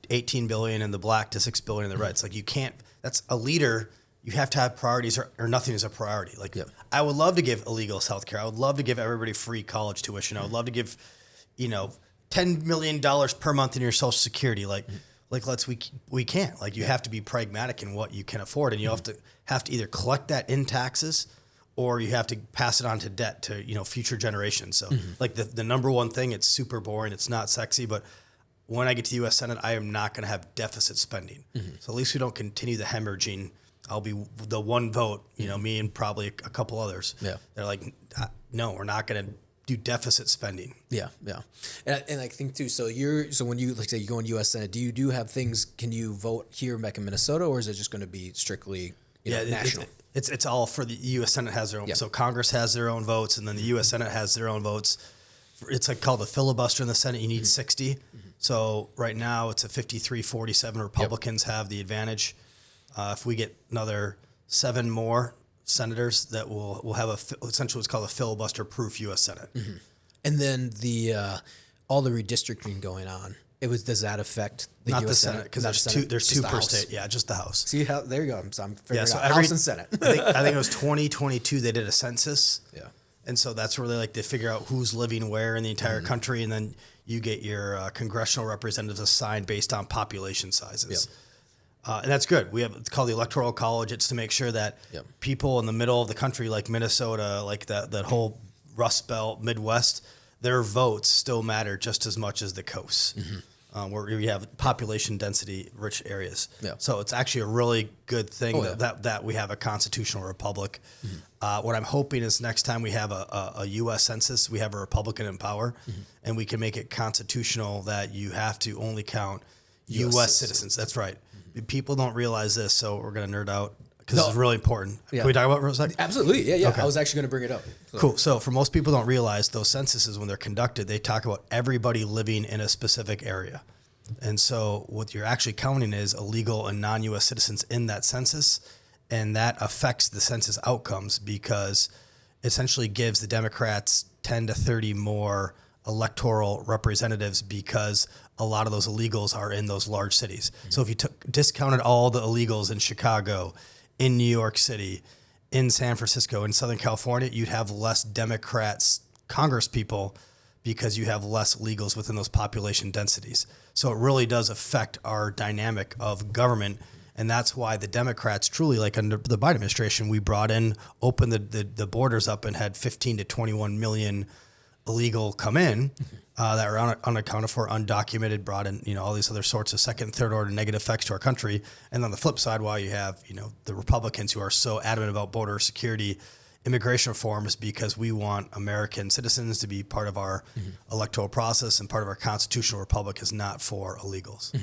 18 billion in the black to 6 billion in the red. It's like, you can't, that's a leader. You have to have priorities or nothing is a priority. Like I would love to give illegals healthcare. I would love to give everybody free college tuition. I would love to give, $10 million per month in your Social Security. We can't. Like, you have to be pragmatic in what you can afford, and you have to either collect that in taxes, or you have to pass it on to debt to future generations. So like the number one thing, it's super boring. It's not sexy, but when I get to the U.S. Senate, I am not going to have deficit spending. So at least we don't continue the hemorrhaging. I'll be the one vote, me and probably a couple others. Yeah, they're like, no, we're not going to do deficit spending. Yeah. And I think too. So when you say you go in U.S. Senate, do you have things? Can you vote here back in Minnesota, or is it just going to be strictly national? It's all for the U.S. Senate has their own. Yeah. So Congress has their own votes, and then the U.S. Senate has their own votes. It's like called the filibuster in the Senate. You need 60. So right now it's a 53-47. Republicans have the advantage. If we get another 7 more senators, that will have essentially what's called a filibuster-proof U.S. Senate. And then all the redistricting going on. Does that affect the Not U.S. the Senate, because there's two per state. Yeah, just the House. See how there you go. So I'm figuring out House and Senate. I think it was 2022. They did a census. Yeah. And so that's where they figure out who's living where in the entire country, and then you get your congressional representatives assigned based on population sizes. And that's good. It's called the Electoral College. It's to make sure that people in the middle of the country, like Minnesota, like that whole Rust Belt, Midwest, their votes still matter just as much as the coasts, where you have population density rich areas. Yeah. So it's actually a really good thing that we have a constitutional republic. What I'm hoping is next time we have a U.S. census, we have a Republican in power, and we can make it constitutional that you have to only count U.S. citizens. That's right. People don't realize this, so we're going to nerd out because this is really important. Can we talk about it for a second? Absolutely. Yeah. Okay. I was actually going to bring it up. So. Cool. So for most people don't realize those censuses, when they're conducted, they talk about everybody living in a specific area. And so what you're actually counting is illegal and non-U.S. citizens in that census, and that affects the census outcomes because it essentially gives the Democrats 10 to 30 more electoral representatives because a lot of those illegals are in those large cities. So if you discounted all the illegals in Chicago, in New York City, in San Francisco, in Southern California, you'd have less Democrats, Congress people, because you have less illegals within those population densities. So it really does affect our dynamic of government. And that's why the Democrats truly, like under the Biden administration, we opened the borders up and had 15 to 21 million illegal come in that are unaccounted for, undocumented, brought in, all these other sorts of second and third order negative effects to our country. And on the flip side, while you have, the Republicans who are so adamant about border security, immigration reform, is because we want American citizens to be part of our electoral process, and part of our constitutional republic is not for illegals.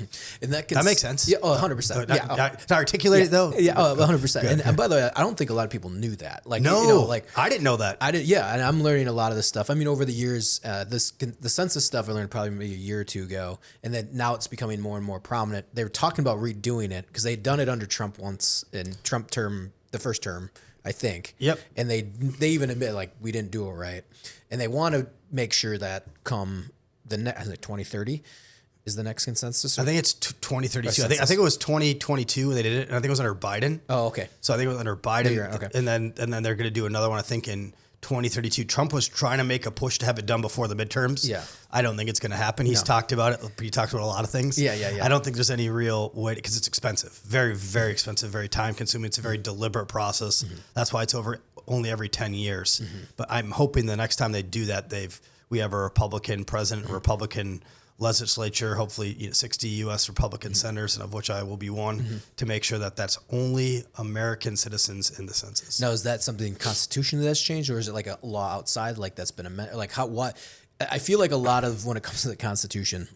And that makes sense. Yeah, 100%. To articulate it though. Yeah, 100%. And by the way, I don't think a lot of people knew that. Like, I didn't know that. I did. Yeah, and I'm learning a lot of this stuff. I mean, over the years, the census stuff I learned probably maybe a year or two ago, and then now it's becoming more and more prominent. They were talking about redoing it because they'd done it under Trump once in the first term, I think. Yep. And they even admit, like, we didn't do it right. And they want to make sure that come the next 2030 is the next consensus. I think it's 2032. I think it was 2022 when they did it. And I think it was under Biden. Oh, okay. So I think it was under Biden. Yeah, right. Okay. And then they're going to do another one, I think, in 2032. Trump was trying to make a push to have it done before the midterms. Yeah. I don't think it's going to happen. He's talked about it. He talked about a lot of things. Yeah. I don't think there's any real way, because it's expensive. Very, very expensive, very time consuming. It's a very deliberate process. That's why it's only every 10 years. But I'm hoping the next time they do that, we have a Republican president, a Republican legislature, hopefully 60 U.S. Republican senators, and of which I will be one, to make sure that that's only American citizens in the census. Now, is that something constitutionally that's changed, or is it like a law outside, like that's been amended? Like what? I feel like a lot of when it comes to the Constitution,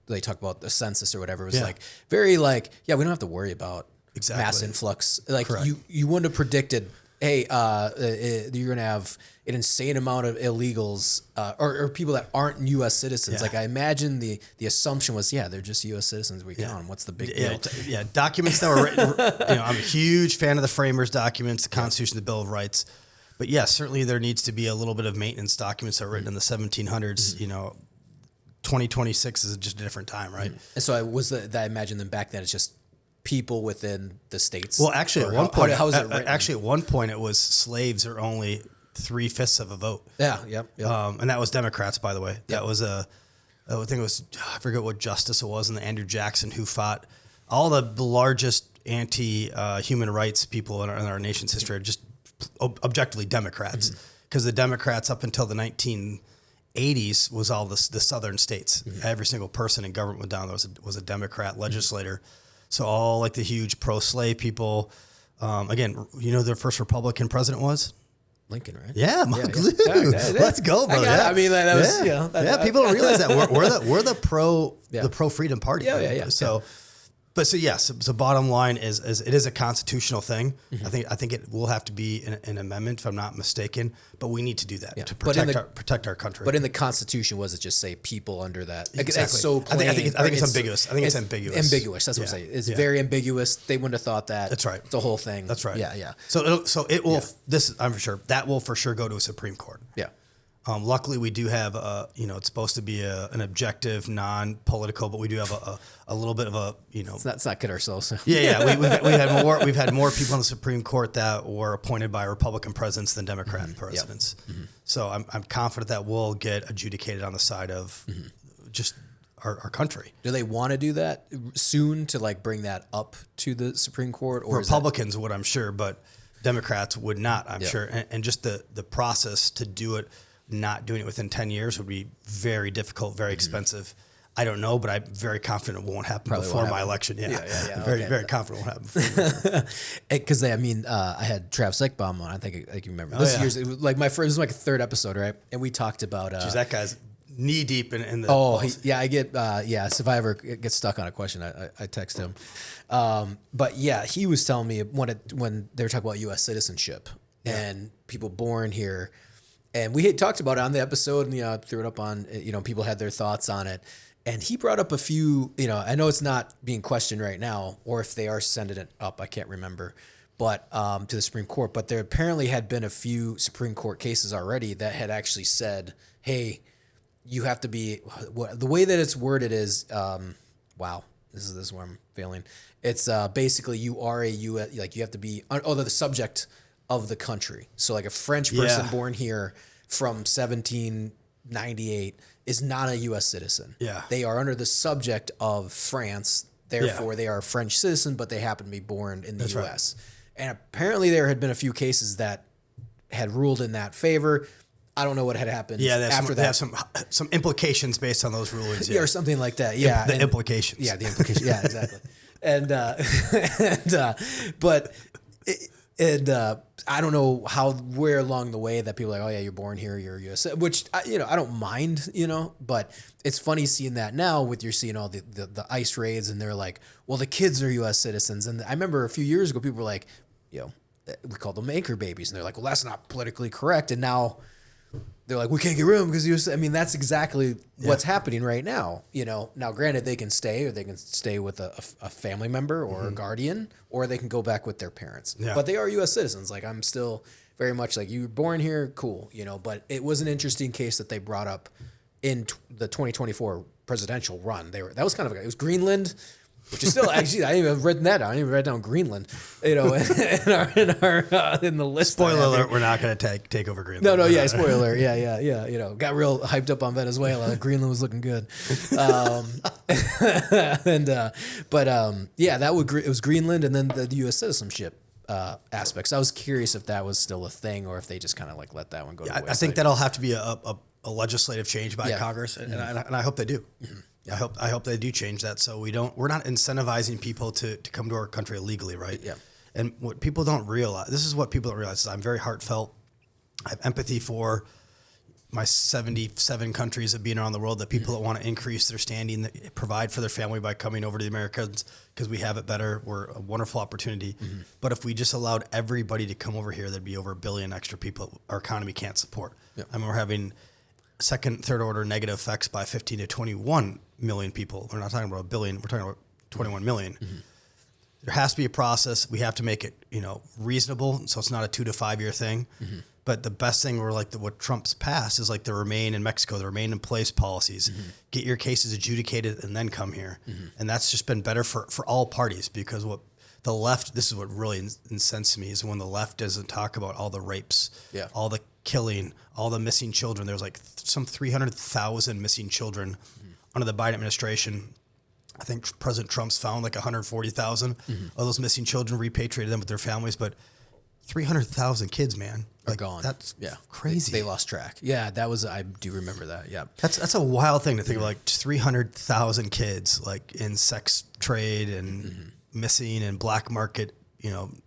they talk about the census or whatever, it was like very like, we don't have to worry about mass influx. Like you wouldn't have predicted hey, you're going to have an insane amount of illegals or people that aren't U.S. citizens. Yeah. Like I imagine the assumption was, they're just U.S. citizens. We count them. What's the big deal? Documents that were written. I'm a huge fan of the framers' documents, the Constitution, the Bill of Rights. But certainly there needs to be a little bit of maintenance documents that were written in the 1700s. 2026 is just a different time, right? And so I imagine them back then. It's just people within the states. Well, actually, at one point, it was slaves are only 3/5 of a vote. Yeah, yep. And that was Democrats, by the way. That was I think it was, I forget what justice it was, and Andrew Jackson who fought all the largest anti-human rights people in our nation's history are just objectively Democrats, because the Democrats up until the 1980s was all the southern states. Every single person in government down there was a Democrat legislator. So all like the huge pro-slave people. Again, their first Republican president was Lincoln, right? Yeah, let's go, bro. I mean, that was people don't realize that we're the pro freedom party. So bottom line is it is a constitutional thing. I think it will have to be an amendment, if I'm not mistaken. But we need to do that to protect our country. But in the Constitution, was it just say people under that? Exactly. That's so plain. I think it's ambiguous. I think it's ambiguous. Ambiguous. That's what I'm saying. It's very ambiguous. They wouldn't have thought that. That's right. The whole thing. That's right. Yeah. So it will. This I'm sure that will for sure go to a Supreme Court. Yeah. Luckily, we do have it's supposed to be an objective, non-political, but we do have a little bit of a. Let's not kid ourselves. We've had more people on the Supreme Court that were appointed by Republican presidents than Democrat presidents. So I'm confident that will get adjudicated on the side of just our country. Do they want to do that soon to like bring that up to the Supreme Court? Or Republicans would, I'm sure, but Democrats would not, I'm sure. And just the process to do it. Not doing it within 10 years would be very difficult, very expensive. I don't know, but I'm very confident it won't happen before my election. Very confident it won't happen. Because I had Travis Ekbaum on. I think you remember. This was like this was like a third episode, right? And we talked about. That guy's knee deep in the. I get. So if I ever get stuck on a question, I text him. But he was telling me when they were talking about U.S. citizenship and people born here. And we had talked about it on the episode, and threw it up on. People had their thoughts on it, and he brought up a few. I know it's not being questioned right now, or if they are sending it up, I can't remember, but to the Supreme Court. But there apparently had been a few Supreme Court cases already that had actually said, "Hey, you have to be." The way that it's worded is, wow, this is where I'm failing. It's basically you are a U.S. like you have to be the subject of the country. So like a French person born here from 1798 is not a U.S. citizen. Yeah. They are under the subject of France. Therefore, they are a French citizen, but they happen to be born in the U.S. Right. And apparently there had been a few cases that had ruled in that favor. I don't know what had happened after that. They have some implications based on those rulings. Or something like that. Yeah. The implications. Yeah, the implications. Yeah, exactly. I don't know where along the way that people are like, oh yeah, you're born here, you're U.S. Which I don't mind, but it's funny seeing that now with you're seeing all the ICE raids and they're like, well, the kids are U.S. citizens, and I remember a few years ago people were like, we called them anchor babies, and they're like, well, that's not politically correct, and now they're like, we can't get rid of them because that's exactly what's happening right now. Now granted, they can stay with a family member or a guardian, or they can go back with their parents. Yeah. But they are U.S. citizens. Like I'm still very much like you were born here, cool. But it was an interesting case that they brought up in the 2024 presidential run. That was kind of it was Greenland. Which is still actually I didn't even written that down. I didn't even write down Greenland, in the list. Spoiler alert: we're not going to take over Greenland. No, spoiler alert. Yeah. Got real hyped up on Venezuela. Greenland was looking good, it was Greenland, and then the U.S. citizenship aspects. I was curious if that was still a thing, or if they just kind of like let that one go. To the wayside. I think that'll have to be a legislative change by Congress, and I hope they do. Mm-hmm. Yeah. I hope they do change that so we're not incentivizing people to come to our country illegally, right? Yeah. And what people don't realize, this is what people don't realize, is I'm very heartfelt. I have empathy for my 77 countries of being around the world, that people that want to increase their standing, that provide for their family by coming over to the Americas because we have it better. We're a wonderful opportunity. But if we just allowed everybody to come over here, there'd be over 1 billion extra people our economy can't support. I mean, we're having second, third order negative effects by 15 to 21 million people. We're not talking about 1 billion. We're talking about 21 million. There has to be a process. We have to make it, reasonable. So it's not a 2 to 5 year thing. But the best thing what Trump's passed is like the remain in Mexico, the remain in place policies, get your cases adjudicated and then come here. And that's just been better for all parties, because what the left, this is what really incensed me, is when the left doesn't talk about all the rapes, all the killing, all the missing children. There's like some 300,000 missing children under the Biden administration. I think President Trump's found like 140,000 of those missing children, repatriated them with their families, but 300,000 kids, man, are gone. That's crazy. They lost track. Yeah, I do remember that. Yeah. That's a wild thing to think of, like 300,000 kids like in sex trade and missing and black market,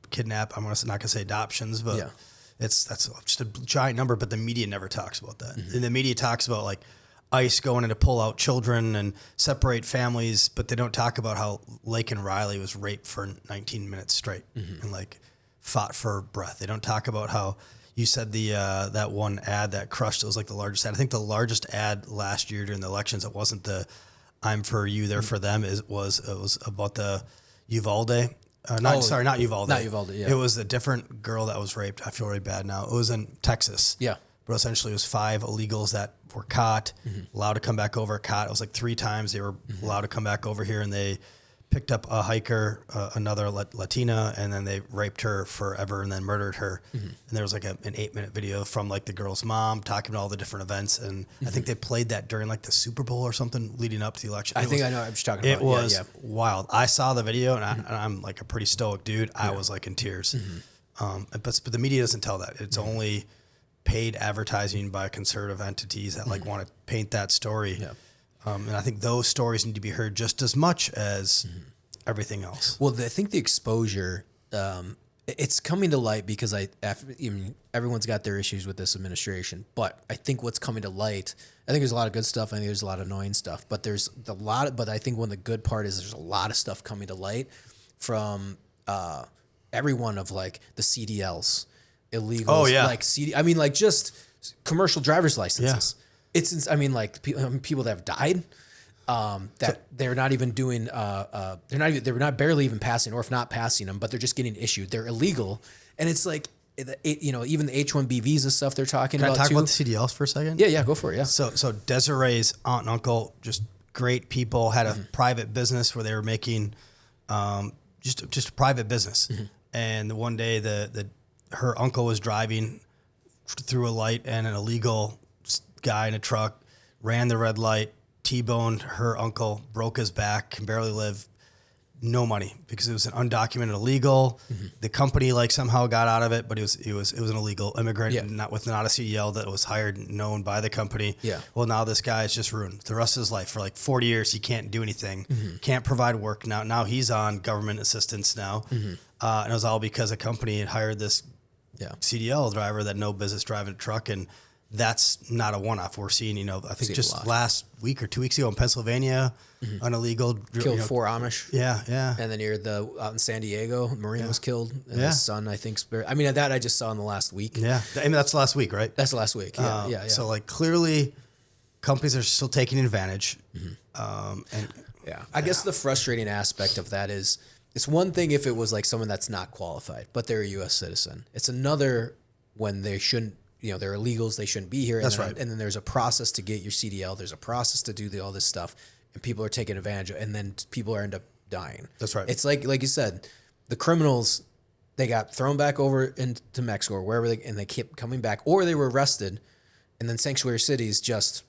kidnap. I'm not gonna say adoptions, but that's just a giant number, but the media never talks about that. And the media talks about like ICE going in to pull out children and separate families, but they don't talk about how Laken Riley was raped for 19 minutes straight and like fought for breath. They don't talk about how you said that one ad that crushed, it was like the largest ad. I think the largest ad last year during the elections, it wasn't the "I'm for you, they're for them." It was about the Uvalde. Not Uvalde. Not Uvalde. Yeah. It was a different girl that was raped. I feel really bad now. It was in Texas. Yeah. But essentially, it was 5 illegals that were caught, allowed to come back over. Caught. It was like 3 times they were allowed to come back over here, and they picked up a hiker, another Latina, and then they raped her forever and then murdered her. And there was like an 8-minute video from like the girl's mom talking about all the different events. And I think they played that during like the Super Bowl or something leading up to the election. I know what you're talking about. It was wild. I saw the video, and I'm like a pretty stoic dude. I was like in tears. But the media doesn't tell that. It's only paid advertising by conservative entities that like want to paint that story. And I think those stories need to be heard just as much as everything else. Well, I think the exposure, it's coming to light because everyone's got their issues with this administration. But I think what's coming to light, I think there's a lot of good stuff. I think there's a lot of annoying stuff. But but I think one of the good part is there's a lot of stuff coming to light from everyone of like the CDLs, illegals, like just commercial driver's licenses. It's, like people that have died, they're not even doing, they're not barely even passing, or if not passing them, but they're just getting issued. They're illegal. And it's like, even the H-1B visa stuff they're talking about. Can I talk too. about the CDLs for a second? Yeah, go for it. Yeah. So Desiree's aunt and uncle, just great people, had a private business where they were making, just a private business. And one day her uncle was driving through a light, and an illegal guy in a truck ran the red light, T-boned her uncle, broke his back, can barely live, no money because it was an undocumented illegal. The company like somehow got out of it, but it was an illegal immigrant, not a CDL that was hired and known by the company. Yeah. Well, now this guy is just ruined the rest of his life. For like 40 years, he can't do anything, can't provide work. Now he's on government assistance now, and it was all because a company had hired this CDL driver that had no business driving a truck. And that's not a one-off. We're seeing, I think just last week or 2 weeks ago in Pennsylvania, an illegal killed 4 Amish. Yeah. And then out in San Diego, Marine was killed, and his son, I think. That I just saw in the last week. Yeah, that's last week, right? That's last week. Yeah. So like clearly, companies are still taking advantage. I guess the frustrating aspect of that is, it's one thing if it was like someone that's not qualified, but they're a U.S. citizen. It's another when they shouldn't. They're illegals. They shouldn't be here. That's right. And then there's a process to get your CDL. There's a process to do all this stuff, and people are taking advantage of it, and then people end up dying. That's right. It's like you said, the criminals, they got thrown back over into Mexico or wherever and they kept coming back, or they were arrested, and then sanctuary cities just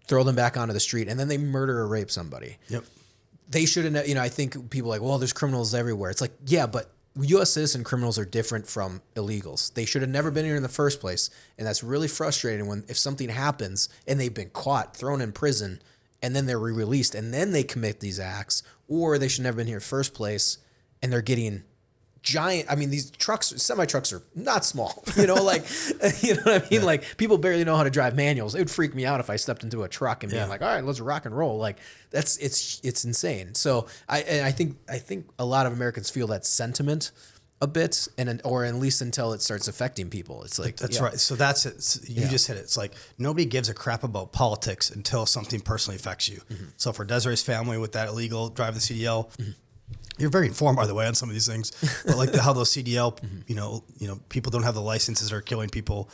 throw them back onto the street, and then they murder or rape somebody. Yep. They shouldn't, I think people are like, well, there's criminals everywhere. It's like, yeah, but U.S. citizen criminals are different from illegals. They should have never been here in the first place. And that's really frustrating if something happens and they've been caught, thrown in prison, and then they're released and then they commit these acts, or they should never been here in the first place and they're getting giant. I mean, these semi trucks are not small. You know, like, you know what I mean? Like, people barely know how to drive manuals. It would freak me out if I stepped into a truck and being like, all right, let's rock and roll. Like, it's insane. So I think a lot of Americans feel that sentiment a bit, or at least until it starts affecting people. It's like, that's right. So that's it. You just hit it. It's like nobody gives a crap about politics until something personally affects you. So for Desiree's family with that illegal driving the CDL, you're very informed, by the way, on some of these things. But like how those CDL, you know, people don't have the licenses that are killing people.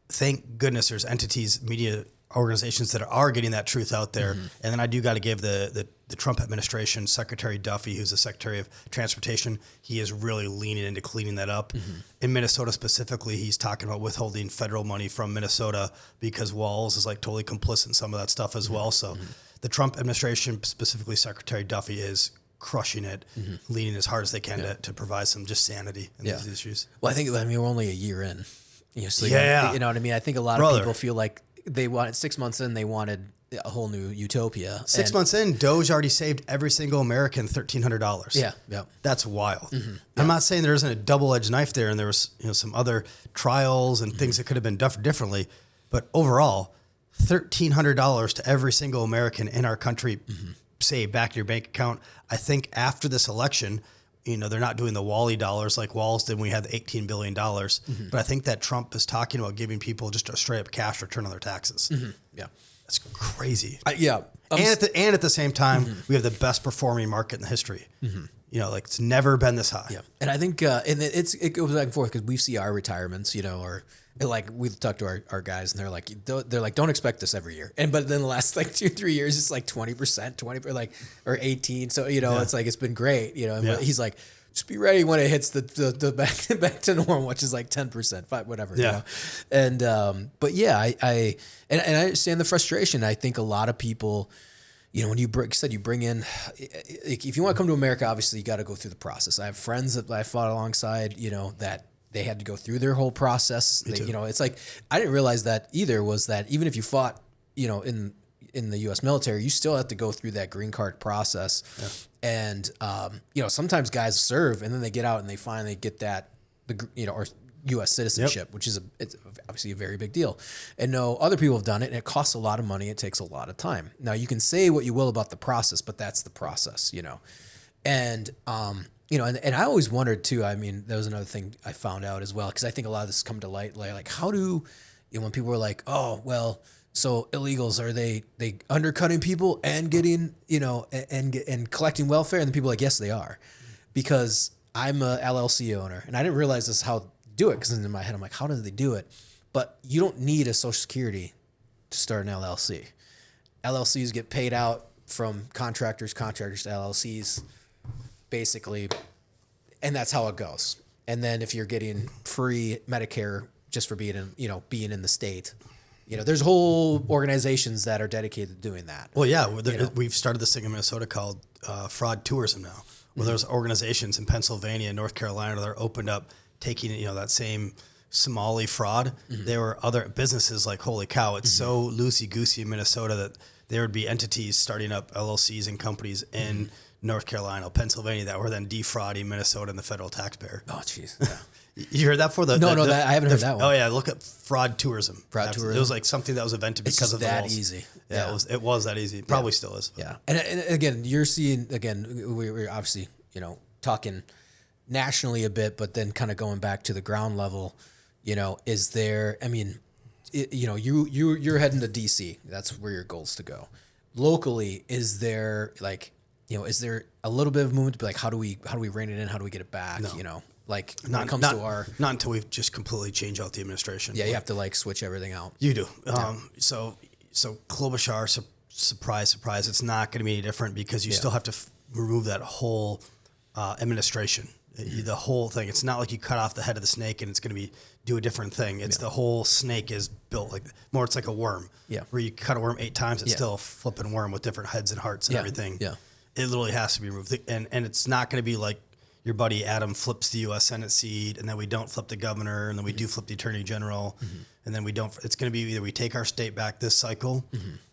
Thank goodness there's entities, media organizations that are getting that truth out there. And then I do got to give the Trump administration, Secretary Duffy, who's the Secretary of Transportation, he is really leaning into cleaning that up. In Minnesota specifically, he's talking about withholding federal money from Minnesota because Walz is like totally complicit in some of that stuff as well. So the Trump administration, specifically Secretary Duffy, is crushing it, leaning as hard as they can to provide some just sanity in these issues. Well, I mean, we're only a year in. You know, so you know what I mean? I think a lot of people feel like they wanted 6 months in, they wanted a whole new utopia. 6 months in, Doge already saved every single American $1,300. Yeah. That's wild. I'm not saying there isn't a double-edged knife there, and there was some other trials and things that could have been done differently, but overall, $1,300 to every single American in our country saved back to your bank account. I think after this election, they're not doing the Wally dollars like Walz did when we had the $18 billion. But I think that Trump is talking about giving people just a straight up cash return on their taxes. Yeah. That's crazy. And at the same time, we have the best performing market in the history. Like it's never been this high. Yeah. And I think, and it goes back and forth because we see our retirements, or like we've talked to our guys and they're like, don't expect this every year. But then the last like 2-3 years, it's like 20%, or 18. So, it's like, it's been great, and he's like, just be ready when it hits the back to normal, which is like 10%, whatever. Yeah. And, but yeah, I understand the frustration. I think a lot of people, when you bring in, if you want to come to America, obviously you got to go through the process. I have friends that I fought alongside, that they had to go through their whole process. It's like, I didn't realize that either, was that even if you fought, in the U.S. military, you still have to go through that green card process. Yeah. And, sometimes guys serve and then they get out and they finally get or U.S. citizenship, which is it's obviously a very big deal. And no, other people have done it, and it costs a lot of money. It takes a lot of time. Now, you can say what you will about the process, but that's the process, And, and I always wondered too, I mean, that was another thing I found out as well, because I think a lot of this come to light, like how do, when people were like, oh, well, so illegals, are they undercutting people and getting, and collecting welfare? And the people are like, yes, they are, because I'm a LLC owner, and I didn't realize this is how to do it, because in my head I'm like, how do they do it? But you don't need a Social Security to start an LLC. LLCs get paid out from contractors to LLCs, basically, and that's how it goes. And then if you're getting free Medicare just for being in the state, there's whole organizations that are dedicated to doing that. Well, yeah, we've started this thing in Minnesota called fraud tourism now, where there's organizations in Pennsylvania and North Carolina that are opened up taking, that same Somali fraud. There were other businesses like, holy cow, it's so loosey-goosey in Minnesota that there would be entities starting up LLCs and companies in North Carolina, Pennsylvania that were then defrauding Minnesota and the federal taxpayer. Oh, jeez. Yeah. You heard that for the... No, I haven't heard that one. Oh, yeah, look up fraud tourism. Tourism. It was like something that was invented because of the that laws. Easy. Yeah, it was that easy. Probably still is. But. Yeah. And again, you're seeing, we're obviously, talking nationally a bit, but then kind of going back to the ground level, is there, I mean, you're heading to DC. That's where your goal is to go. Locally, is there is there a little bit of movement to be like, how do we rein it in? How do we get it back? No. Like when it comes to our... Not until we just completely change out the administration. Yeah, you have to switch everything out. You do. So Klobuchar, surprise, it's not going to be any different because you still have to remove that whole administration. The whole thing. It's not like you cut off the head of the snake and it's going to do a different thing. It's the whole snake is built it's like a worm. Yeah. Where you cut a worm 8 times, it's still a flipping worm with different heads and hearts and everything. Yeah. It literally has to be removed. And it's not going to be like your buddy Adam flips the U.S. Senate seat and then we don't flip the governor and then we do flip the attorney general and then we don't. It's going to be either we take our state back this cycle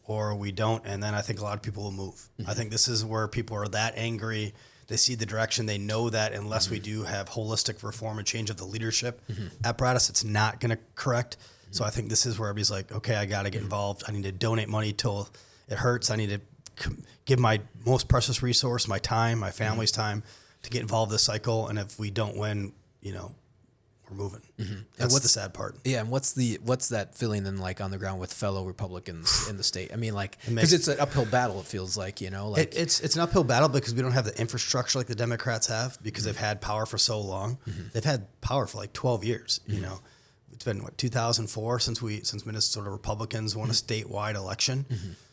or we don't. And then I think a lot of people will move. I think this is where people are that angry. They see the direction. They know that unless we do have holistic reform and change of the leadership apparatus, it's not going to correct. So I think this is where everybody's like, okay, I got to get involved. I need to donate money till it hurts. I need to give my most precious resource, my time, my family's time, to get involved in this cycle. And if we don't win, we're moving. That's the sad part. Yeah, and what's that feeling then like on the ground with fellow Republicans in the state? I mean, like, because it's an uphill battle. It feels like, it's an uphill battle because we don't have the infrastructure like the Democrats have, because they've had power for so long. They've had power for like 12 years. It's been 2004 since Minnesota Republicans won a statewide election.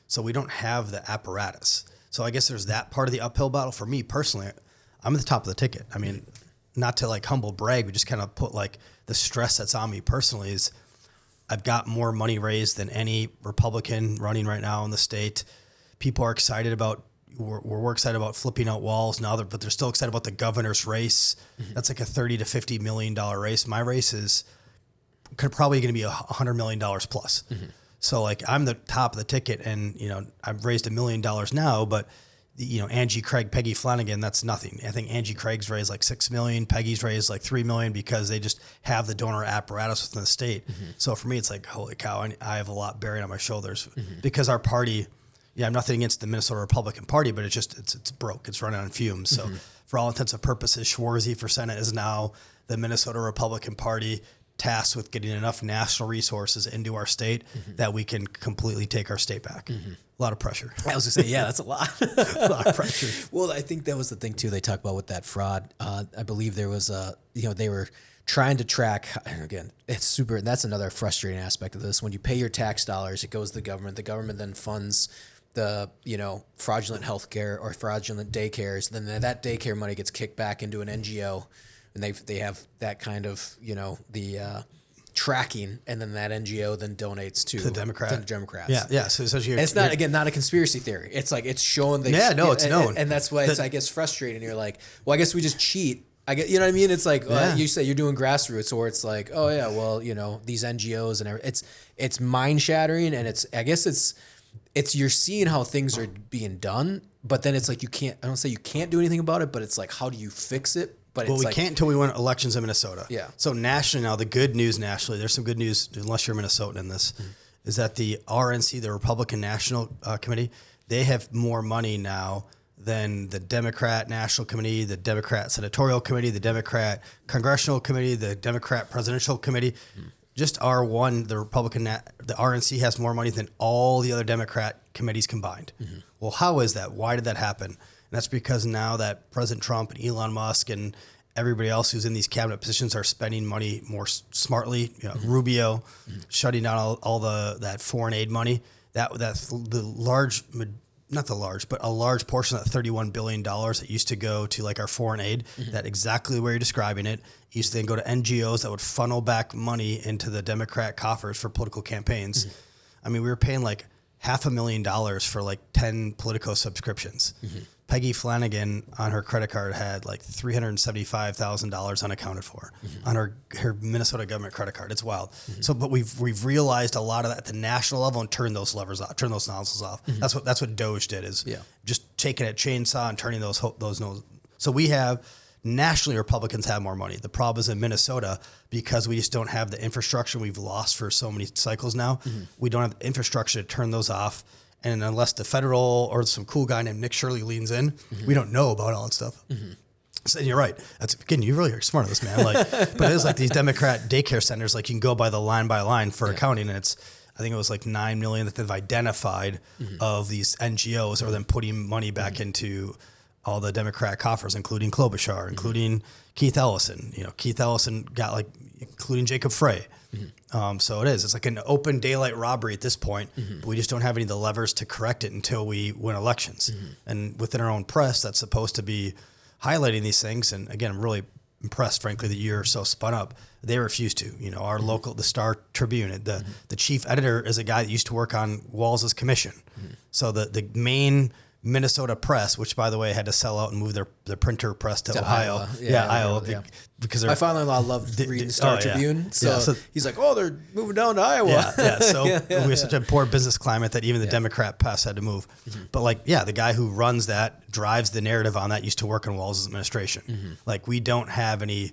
So we don't have the apparatus. So I guess there's that part of the uphill battle. For me personally, I'm at the top of the ticket. I mean, not to like humble brag, but just kind of put like the stress that's on me personally is I've got more money raised than any Republican running right now in the state. People are excited about, we're excited about flipping out walls now, but they're still excited about the governor's race. That's like a $30 to $50 million race. My race is probably going to be $100 million plus. So like I'm the top of the ticket, and I've raised $1 million now, but Angie Craig, Peggy Flanagan, that's nothing. I think Angie Craig's raised like $6 million. Peggy's raised like $3 million because they just have the donor apparatus within the state. So for me, it's like, holy cow, I have a lot bearing on my shoulders because our party, I'm nothing against the Minnesota Republican Party, but it's broke. It's running on fumes. So for all intents and purposes, Schwarze for Senate is now the Minnesota Republican Party, tasked with getting enough national resources into our state that we can completely take our state back. A lot of pressure. I was gonna say, yeah, that's a lot. A lot of pressure. Well, I think that was the thing too. They talk about with that fraud. I believe there was they were trying to track. And again, it's super. That's another frustrating aspect of this. When you pay your tax dollars, it goes to the government. The government then funds the fraudulent healthcare or fraudulent daycares. Then that daycare money gets kicked back into an NGO. And they have that kind of the tracking, and then that NGO then donates to the Democrats. Yeah. So essentially, and it's not a conspiracy theory. It's like it's showing that. Yeah, no, it's known, and that's why it's I guess frustrating. You're like, well, I guess we just cheat. I get, you know what I mean? It's like you say you're doing grassroots, or it's like, oh yeah, well, these NGOs and everything. It's mind shattering, and it's you're seeing how things are being done, but then it's like you can't. I don't say you can't do anything about it, but it's like, how do you fix it? But we can't until we win elections in Minnesota. Yeah. So nationally now, the good news nationally, there's some good news, unless you're a Minnesotan in this, is that the RNC, the Republican National Committee, they have more money now than the Democrat National Committee, the Democrat Senatorial Committee, the Democrat Congressional Committee, the Democrat Presidential Committee. Just R1, the RNC has more money than all the other Democrat committees combined. Well, how is that? Why did that happen? And that's because now that President Trump and Elon Musk and everybody else who's in these cabinet positions are spending money more smartly. Rubio shutting down all that foreign aid money. A large portion of that $31 billion that used to go to like our foreign aid, that exactly the way you're describing it, used to then go to NGOs that would funnel back money into the Democrat coffers for political campaigns. I mean, we were paying like $500,000 for like 10 Politico subscriptions. Peggy Flanagan on her credit card had like $375,000 unaccounted for on her Minnesota government credit card. It's wild. So, but we've realized a lot of that at the national level and turned those levers off, turn those nozzles off. That's what Doge did, is just taking a chainsaw and turning those nozzles. So we have nationally, Republicans have more money. The problem is in Minnesota, because we just don't have the infrastructure we've lost for so many cycles now. We don't have the infrastructure to turn those off. And unless the federal or some cool guy named Nick Shirley leans in, we don't know about all that stuff. So, and you're right. You really are smart on this, man. But it is like these Democrat daycare centers, like you can go by the line by line for accounting, and I think it was like 9 million that they've identified of these NGOs, or them putting money back into all the Democrat coffers, including Klobuchar, including Keith Ellison. Keith Ellison got including Jacob Frey. So it's like an open daylight robbery at this point, but we just don't have any of the levers to correct it until we win elections. And within our own press, that's supposed to be highlighting these things. And again, I'm really impressed, frankly, that you're so spun up. They refuse to. Our local, the Star Tribune, the chief editor is a guy that used to work on Walz's commission. So the main Minnesota press, which by the way had to sell out and move their printer press to Ohio. Iowa. Iowa. Yeah. Because My father-in-law loved reading the Star Tribune, so he's like, "Oh, they're moving down to Iowa." Yeah. So we have such a poor business climate that even the Democrat press had to move. But like, the guy who runs that, drives the narrative on that, used to work in Walz's administration. Like, we don't have any.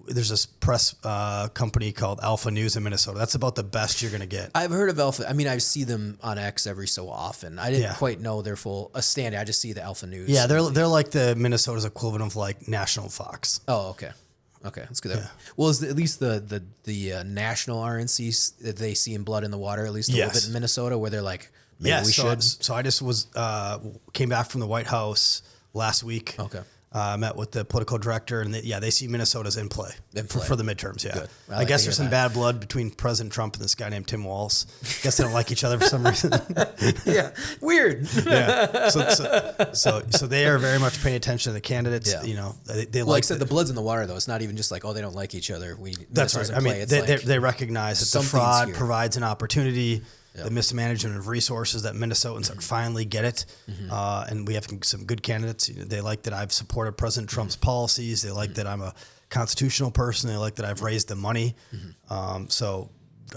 There's this press company called Alpha News in Minnesota. That's about the best you're going to get. I've heard of Alpha. I mean, I see them on X every so often. I didn't quite know their full standing. I just see the Alpha News. Yeah, they're like the Minnesota's equivalent of like National Fox. Oh, okay. Okay, that's good. Yeah. Well, is at least the national RNC that they see in Blood in the Water, at least a little bit in Minnesota, where they're like, maybe we should. So I just came back from the White House last week. Okay. Met with the political director, and they see Minnesota's in play for the midterms. Yeah, I guess there's some bad blood between President Trump and this guy named Tim Walz. Guess they don't like each other for some reason. Weird. Yeah, so they are very much paying attention to the candidates. Yeah. You know, they like I said, the blood's in the water though. It's not even just like, oh, they don't like each other. That's right. I mean, they recognize that the fraud provides an opportunity. The mismanagement of resources that Minnesotans finally get it. And we have some good candidates. They like that I've supported President Trump's policies. They like that I'm a constitutional person. They like that I've raised the money. So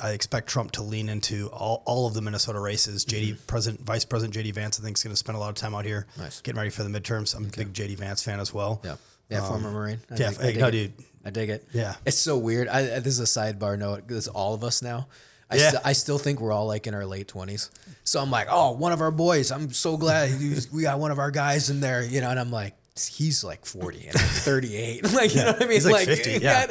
I expect Trump to lean into all of the Minnesota races. Vice President J.D. Vance, I think, is going to spend a lot of time out here getting ready for the midterms. I'm a big J.D. Vance fan as well. Yeah, former Marine. I dig I dig it. Yeah. It's so weird. This is a sidebar note. It's all of us now. I still think we're all like in our late 20s. So I'm like, oh, one of our boys. I'm so glad we got one of our guys in there, you know. And I'm like, he's like 40 and I'm 38. Like, you know what I mean? He's like 50. Yeah.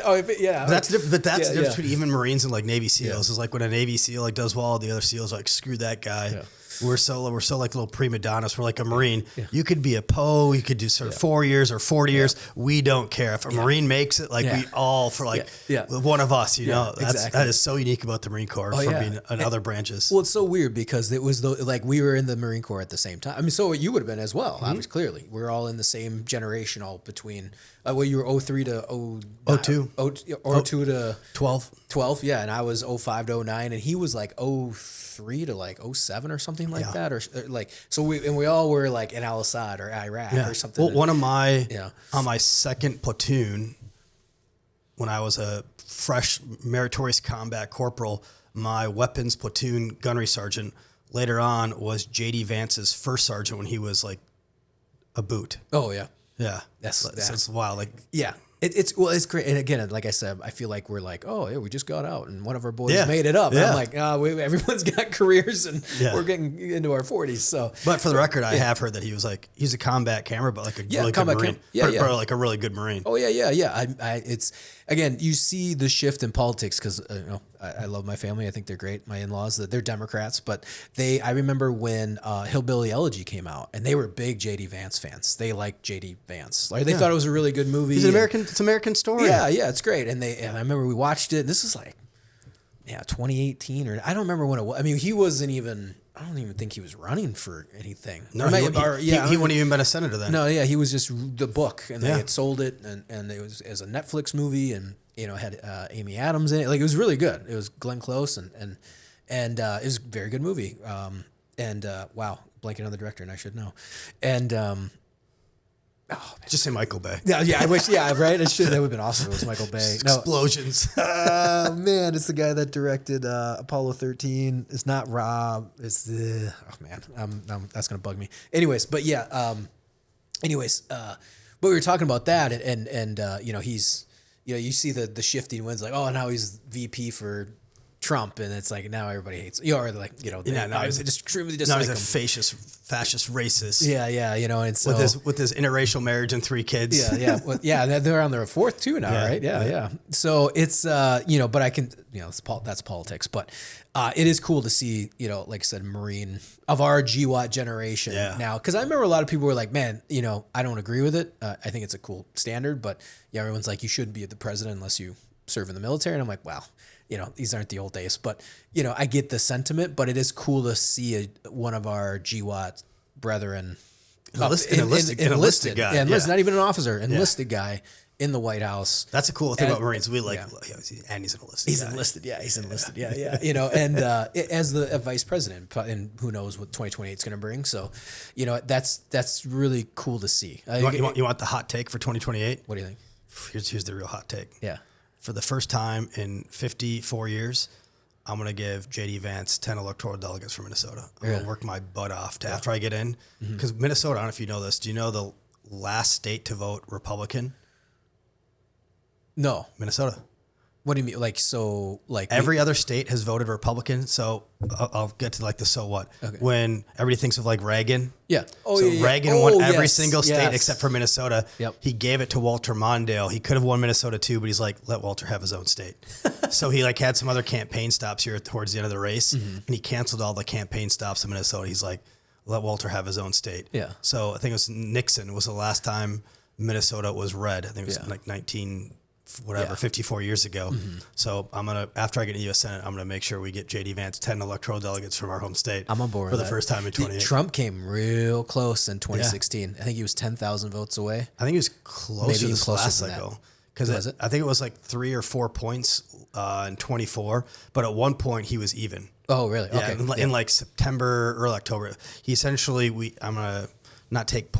That's the difference between even Marines and like Navy SEALs. Is like when a Navy SEAL like does well, the other SEALs are like, screw that guy. Yeah. We're so like little prima donnas. We're like a Marine. Yeah. You could be a PO. You could do sort of 4 years or 40 years. We don't care if a Marine makes it. Like we all for like one of us. You know, that is so unique about the Marine Corps from being in other branches. Well, it's so weird because it was like we were in the Marine Corps at the same time. I mean, so you would have been as well. Obviously, clearly, we're all in the same generation, all between. Well, you were 03 to 02 to 12. Yeah, and I was 05 to 09, and he was like 03 to like 07 or something like that, or like so. We all were like in Al Assad or Iraq or something. Well, one of my on my second platoon, when I was a fresh meritorious combat corporal, my weapons platoon gunnery sergeant later on was J.D. Vance's first sergeant when he was like a boot. Oh yeah. Yeah, that's wild. Like, it's great. And again, like I said, I feel like we're like, oh yeah, we just got out, and one of our boys made it up. And I'm like, everyone's got careers, and we're getting into our 40s. So, but for the record, I have heard that he's a combat camera, but like a really good Marine, like a really good Marine. Oh yeah. It's again, you see the shift in politics because I love my family. I think they're great. My in-laws, they're Democrats, but I remember when Hillbilly Elegy came out, and they were big J.D. Vance fans. They liked J.D. Vance. Like they thought it was a really good movie. It's an American story. Yeah, it's great. And I remember we watched it. This is like 2018 or I don't remember when it was. I mean, he wasn't even. I don't even think he was running for anything. No, he wouldn't even been a senator then. No, he was just the book, and they had sold it, and it was as a Netflix movie, and had Amy Adams in it. Like it was really good. It was Glenn Close, and it was a very good movie. Wow, blanking on the director, and I should know. And just say Michael Bay. Yeah, I wish. Yeah, right. That would have been awesome. If it was Michael Bay. Explosions. Man, it's the guy that directed Apollo 13. It's not Rob. It's the that's gonna bug me. Anyways, but we were talking about that, and he's you see the shifting winds, like now he's VP for Trump, and it's like now everybody hates or like now he's extremely dislike him. He's a fascist racist. And so with his interracial marriage and 3 kids. They're on their 4th too now, right? Yeah. So it's but I can that's politics, but it is cool to see like I said, Marine of our GWAT generation now, because I remember a lot of people were like, man, I don't agree with it. I think it's a cool standard, but everyone's like, you shouldn't be the president unless you serve in the military, and I'm like, wow. These aren't the old days, but I get the sentiment, but it is cool to see one of our GWAT brethren enlisted guy. Not even an officer, enlisted guy in the White House. That's a cool thing about Marines. We like, yeah. and he's enlisted. He's enlisted. Yeah, he's enlisted. Yeah. You know, and as the vice president, and who knows what 2028 is going to bring. So, you know, that's really cool to see. You want the hot take for 2028? What do you think? Here's the real hot take. Yeah. For the first time in 54 years, I'm going to give J.D. Vance 10 electoral delegates from Minnesota. I'm going to work my butt off to after I get in. Because Minnesota, I don't know if you know this. Do you know the last state to vote Republican? No. Minnesota. What do you mean? Like, so, like every other state has voted Republican. So I'll get to like the so what. Okay. When everybody thinks of like Reagan. Yeah. Oh, so yeah. Reagan won every single state yes. except for Minnesota. Yep. He gave it to Walter Mondale. He could have won Minnesota too, but he's like, let Walter have his own state. So he like had some other campaign stops here towards the end of the race, and he canceled all the campaign stops in Minnesota. He's like, let Walter have his own state. Yeah. So I think it was Nixon was the last time Minnesota was red. I think it was like 54 years ago. So I'm going to, after I get in the U.S. Senate, I'm going to make sure we get J.D. Vance 10 electoral delegates from our home state. I'm on board for the first time in 28. Trump came real close in 2016. I think he was 10,000 votes away. I think he was closer this last cycle. Because I think it was like 3 or 4 points in 24, but at one point he was even. Oh, really? Yeah, Okay. in like September, early October. He essentially, I'm going to not take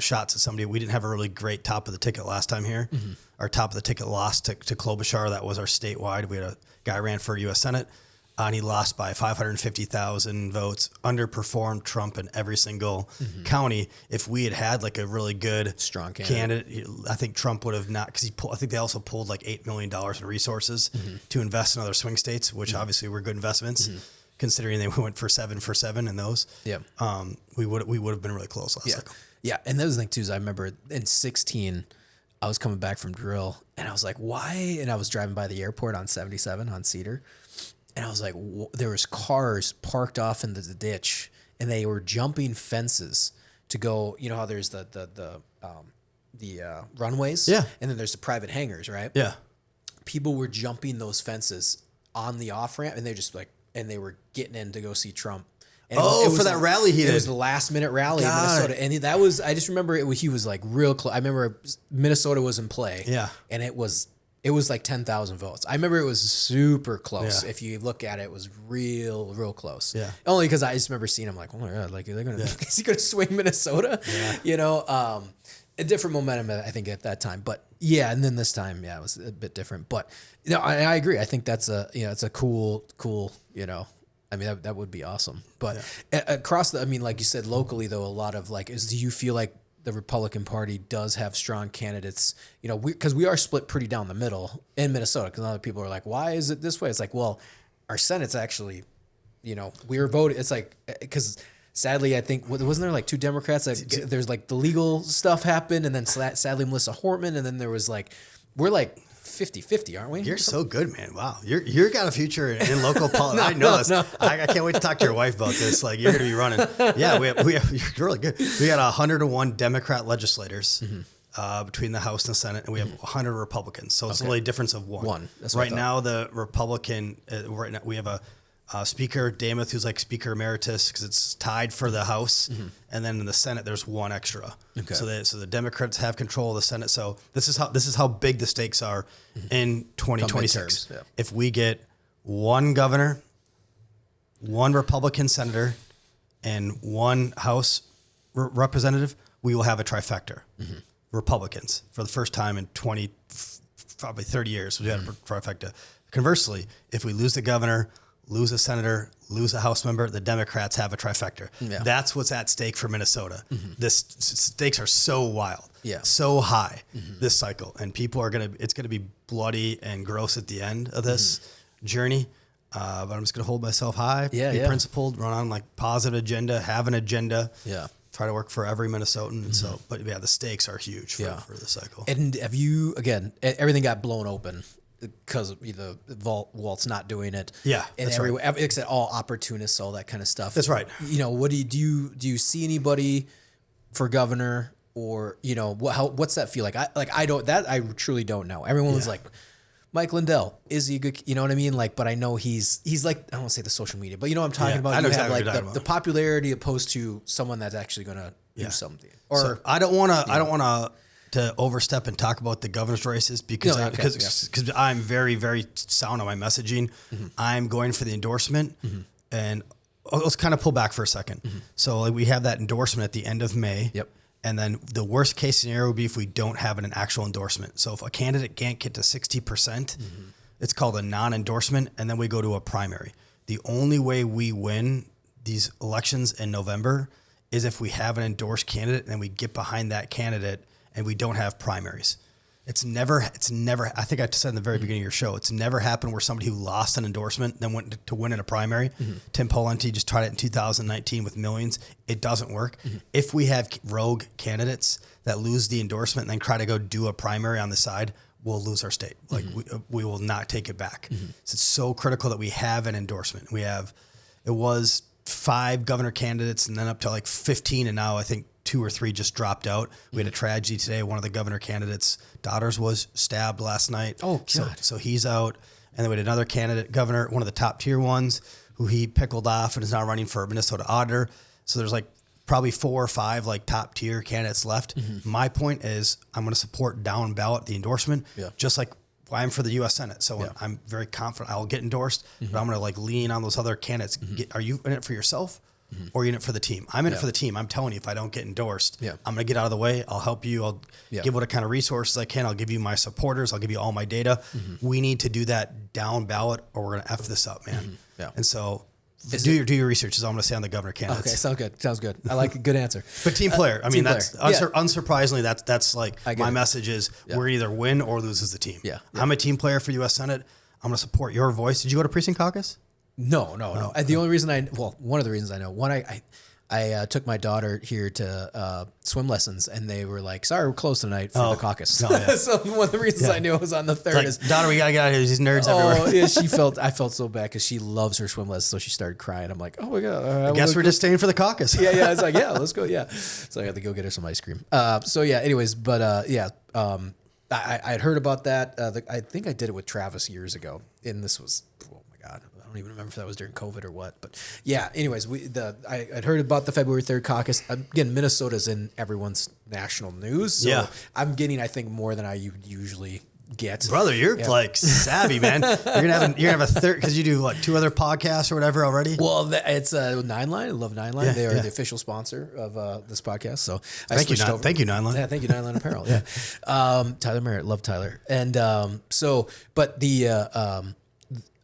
shots at somebody. We didn't have a really great top of the ticket last time here. Our top of the ticket lost to Klobuchar. That was our statewide. We had a guy ran for U.S. Senate, and he lost by 550,000 votes, underperformed Trump in every single county. If we had had like a really good strong candidate, I think Trump would have not, because I think they also pulled like $8 million in resources to invest in other swing states, which obviously were good investments. Considering they went for seven in those, we would have been really close last cycle. Yeah, and that was the thing too. Is I remember in 16, I was coming back from drill, and I was like, "Why?" And I was driving by the airport on 77 on Cedar, and I was like, "There was cars parked off into the ditch, and they were jumping fences to go. You know how there's the runways, yeah, and then there's the private hangars, right? Yeah, people were jumping those fences on the off ramp, and they were getting in to go see Trump." And it was for that rally he did. It was the last minute rally in Minnesota. And that was, I just remember he was like real close. I remember Minnesota was in play. Yeah. And it was like 10,000 votes. I remember it was super close. Yeah. If you look at it, it was real close. Yeah. Only because I just remember seeing him like, oh my God, like they're going to, is he going to swing Minnesota? Yeah. You know, a different momentum, I think, at that time. But yeah, and then this time, it was a bit different. But you know, I agree. I think that's it's a cool, you know, I mean, that would be awesome. But across like you said, locally though, a lot of like, do you feel like the Republican Party does have strong candidates? You know, because we are split pretty down the middle in Minnesota. Because a lot of people are like, why is it this way? It's like, well, our Senate's actually, you know, we were voted. It's like, because sadly, I think wasn't there like 2 Democrats? Like, there's like the legal stuff happened, and then sadly Melissa Hortman, and then there was like, we're like 50-50, aren't we? You're so good, man. Wow. You're got a future in local politics. I know this. No. I can't wait to talk to your wife about this. Like, you're going to be running. Yeah, we have, you're really good. We got 101 Democrat legislators between the House and the Senate, and we have 100 Republicans. So it's only a difference of one. That's right now, the Republican, right now, we have a Speaker Damath, who's like Speaker Emeritus, because it's tied for the House, and then in the Senate there's one extra. Okay. So the Democrats have control of the Senate. So this is how big the stakes are in 2026. Yeah. If we get one governor, one Republican senator, and one House representative, we will have a trifecta. Republicans for the first time in probably 30 years. We had a trifecta. Conversely, if we lose the governor, lose a senator, lose a House member, the Democrats have a trifecta. Yeah. That's what's at stake for Minnesota. The stakes are so wild, so high this cycle, and people are it's going to be bloody and gross at the end of this journey. But I'm just going to hold myself high, be principled, run on like positive agenda, have an agenda. Yeah. Try to work for every Minnesotan. And so, but the stakes are huge for the cycle. And have you, again, everything got blown open because of the Walt's not doing it. Yeah, and that's right. Except all opportunists, all that kind of stuff. That's right. You know, what do you see anybody for governor, or you know what's that feel like? I truly don't know. Everyone was like, Mike Lindell, is he a good? You know what I mean? Like, but I know he's like, I don't want to say the social media, but you know what I'm talking about. I know you exactly have like the popularity opposed to someone that's actually going to do something. Or so I don't want to to overstep and talk about the governor's races because I'm very, very sound on my messaging. I'm going for the endorsement, and let's kind of pull back for a second. So like we have that endorsement at the end of May. Yep. And then the worst case scenario would be if we don't have an actual endorsement. So if a candidate can't get to 60%, it's called a non-endorsement, and then we go to a primary. The only way we win these elections in November is if we have an endorsed candidate and we get behind that candidate and we don't have primaries. It's never, I think I said in the very beginning of your show, it's never happened where somebody who lost an endorsement then went to win in a primary. Tim Pawlenty just tried it in 2019 with millions. It doesn't work. If we have rogue candidates that lose the endorsement and then try to go do a primary on the side, we'll lose our state. Like we will not take it back. So it's so critical that we have an endorsement. It was 5 governor candidates and then up to like 15. And now I think 2 or 3 just dropped out. We had a tragedy today. One of the governor candidates' daughters was stabbed last night. Oh, God. So he's out. And then we had another candidate, governor, one of the top tier ones, who he pickled off and is now running for Minnesota auditor. So there's like probably 4 or 5 like top tier candidates left. My point is I'm going to support down ballot the endorsement, just like I'm for the U.S. Senate. So I'm very confident I'll get endorsed, but I'm going to like lean on those other candidates. Are you in it for yourself? Or are you in it for the team? I'm in it for the team. I'm telling you, if I don't get endorsed, I'm going to get out of the way. I'll help you. I'll give what kind of resources I can. I'll give you my supporters. I'll give you all my data. We need to do that down ballot or we're going to F this up, man. And so do your research is all I'm going to say on the governor candidates. Okay, sounds good. I like a good answer. But team player. I mean, that's player. unsurprisingly, that's like my message is we're either win or lose as a team. I'm a team player for U.S. Senate. I'm going to support your voice. Did you go to precinct caucus? No. The only reason one of the reasons I know, I took my daughter here to swim lessons, and they were like, "Sorry, we're closed tonight for the caucus." So one of the reasons I knew it was on the 3rd is daughter, we gotta get out of here. These nerds everywhere. I felt so bad because she loves her swim lessons, so she started crying. I'm like, "Oh my God!" I guess we're just staying for the caucus. It's like, let's go. So I had to go get her some ice cream. Anyways, I'd heard about that. I think I did it with Travis years ago, and this was, oh my God, I don't even remember if that was during COVID or what. But anyways, I'd heard about the February 3rd caucus. Again, Minnesota's in everyone's national news, so I'm getting, I think, more than I usually get. Brother, you're like savvy, man. You're gonna have a third because you do like 2 other podcasts or whatever already. Well, it's 9line. I love 9line. They are the official sponsor of this podcast. So thank you, 9line. Yeah, thank you, 9line Apparel. Tyler Merritt, love Tyler. And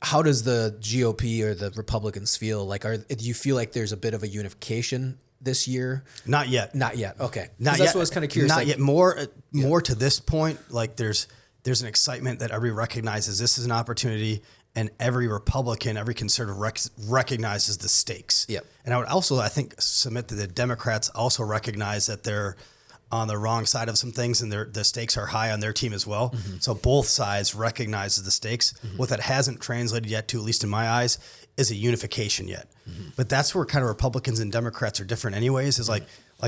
how does the GOP or the Republicans feel? Like, do you feel like there's a bit of a unification this year? Not yet. Okay. Not yet. That's what I was kind of curious. Not yet. More to this point, like there's an excitement that everybody recognizes this is an opportunity, and every Republican, every conservative recognizes the stakes. Yep. And I would also, I think, submit that the Democrats also recognize that they're on the wrong side of some things, and the stakes are high on their team as well. So both sides recognizes the stakes. What that hasn't translated yet to, at least in my eyes, is a unification yet. But that's where kind of Republicans and Democrats are different anyways, is like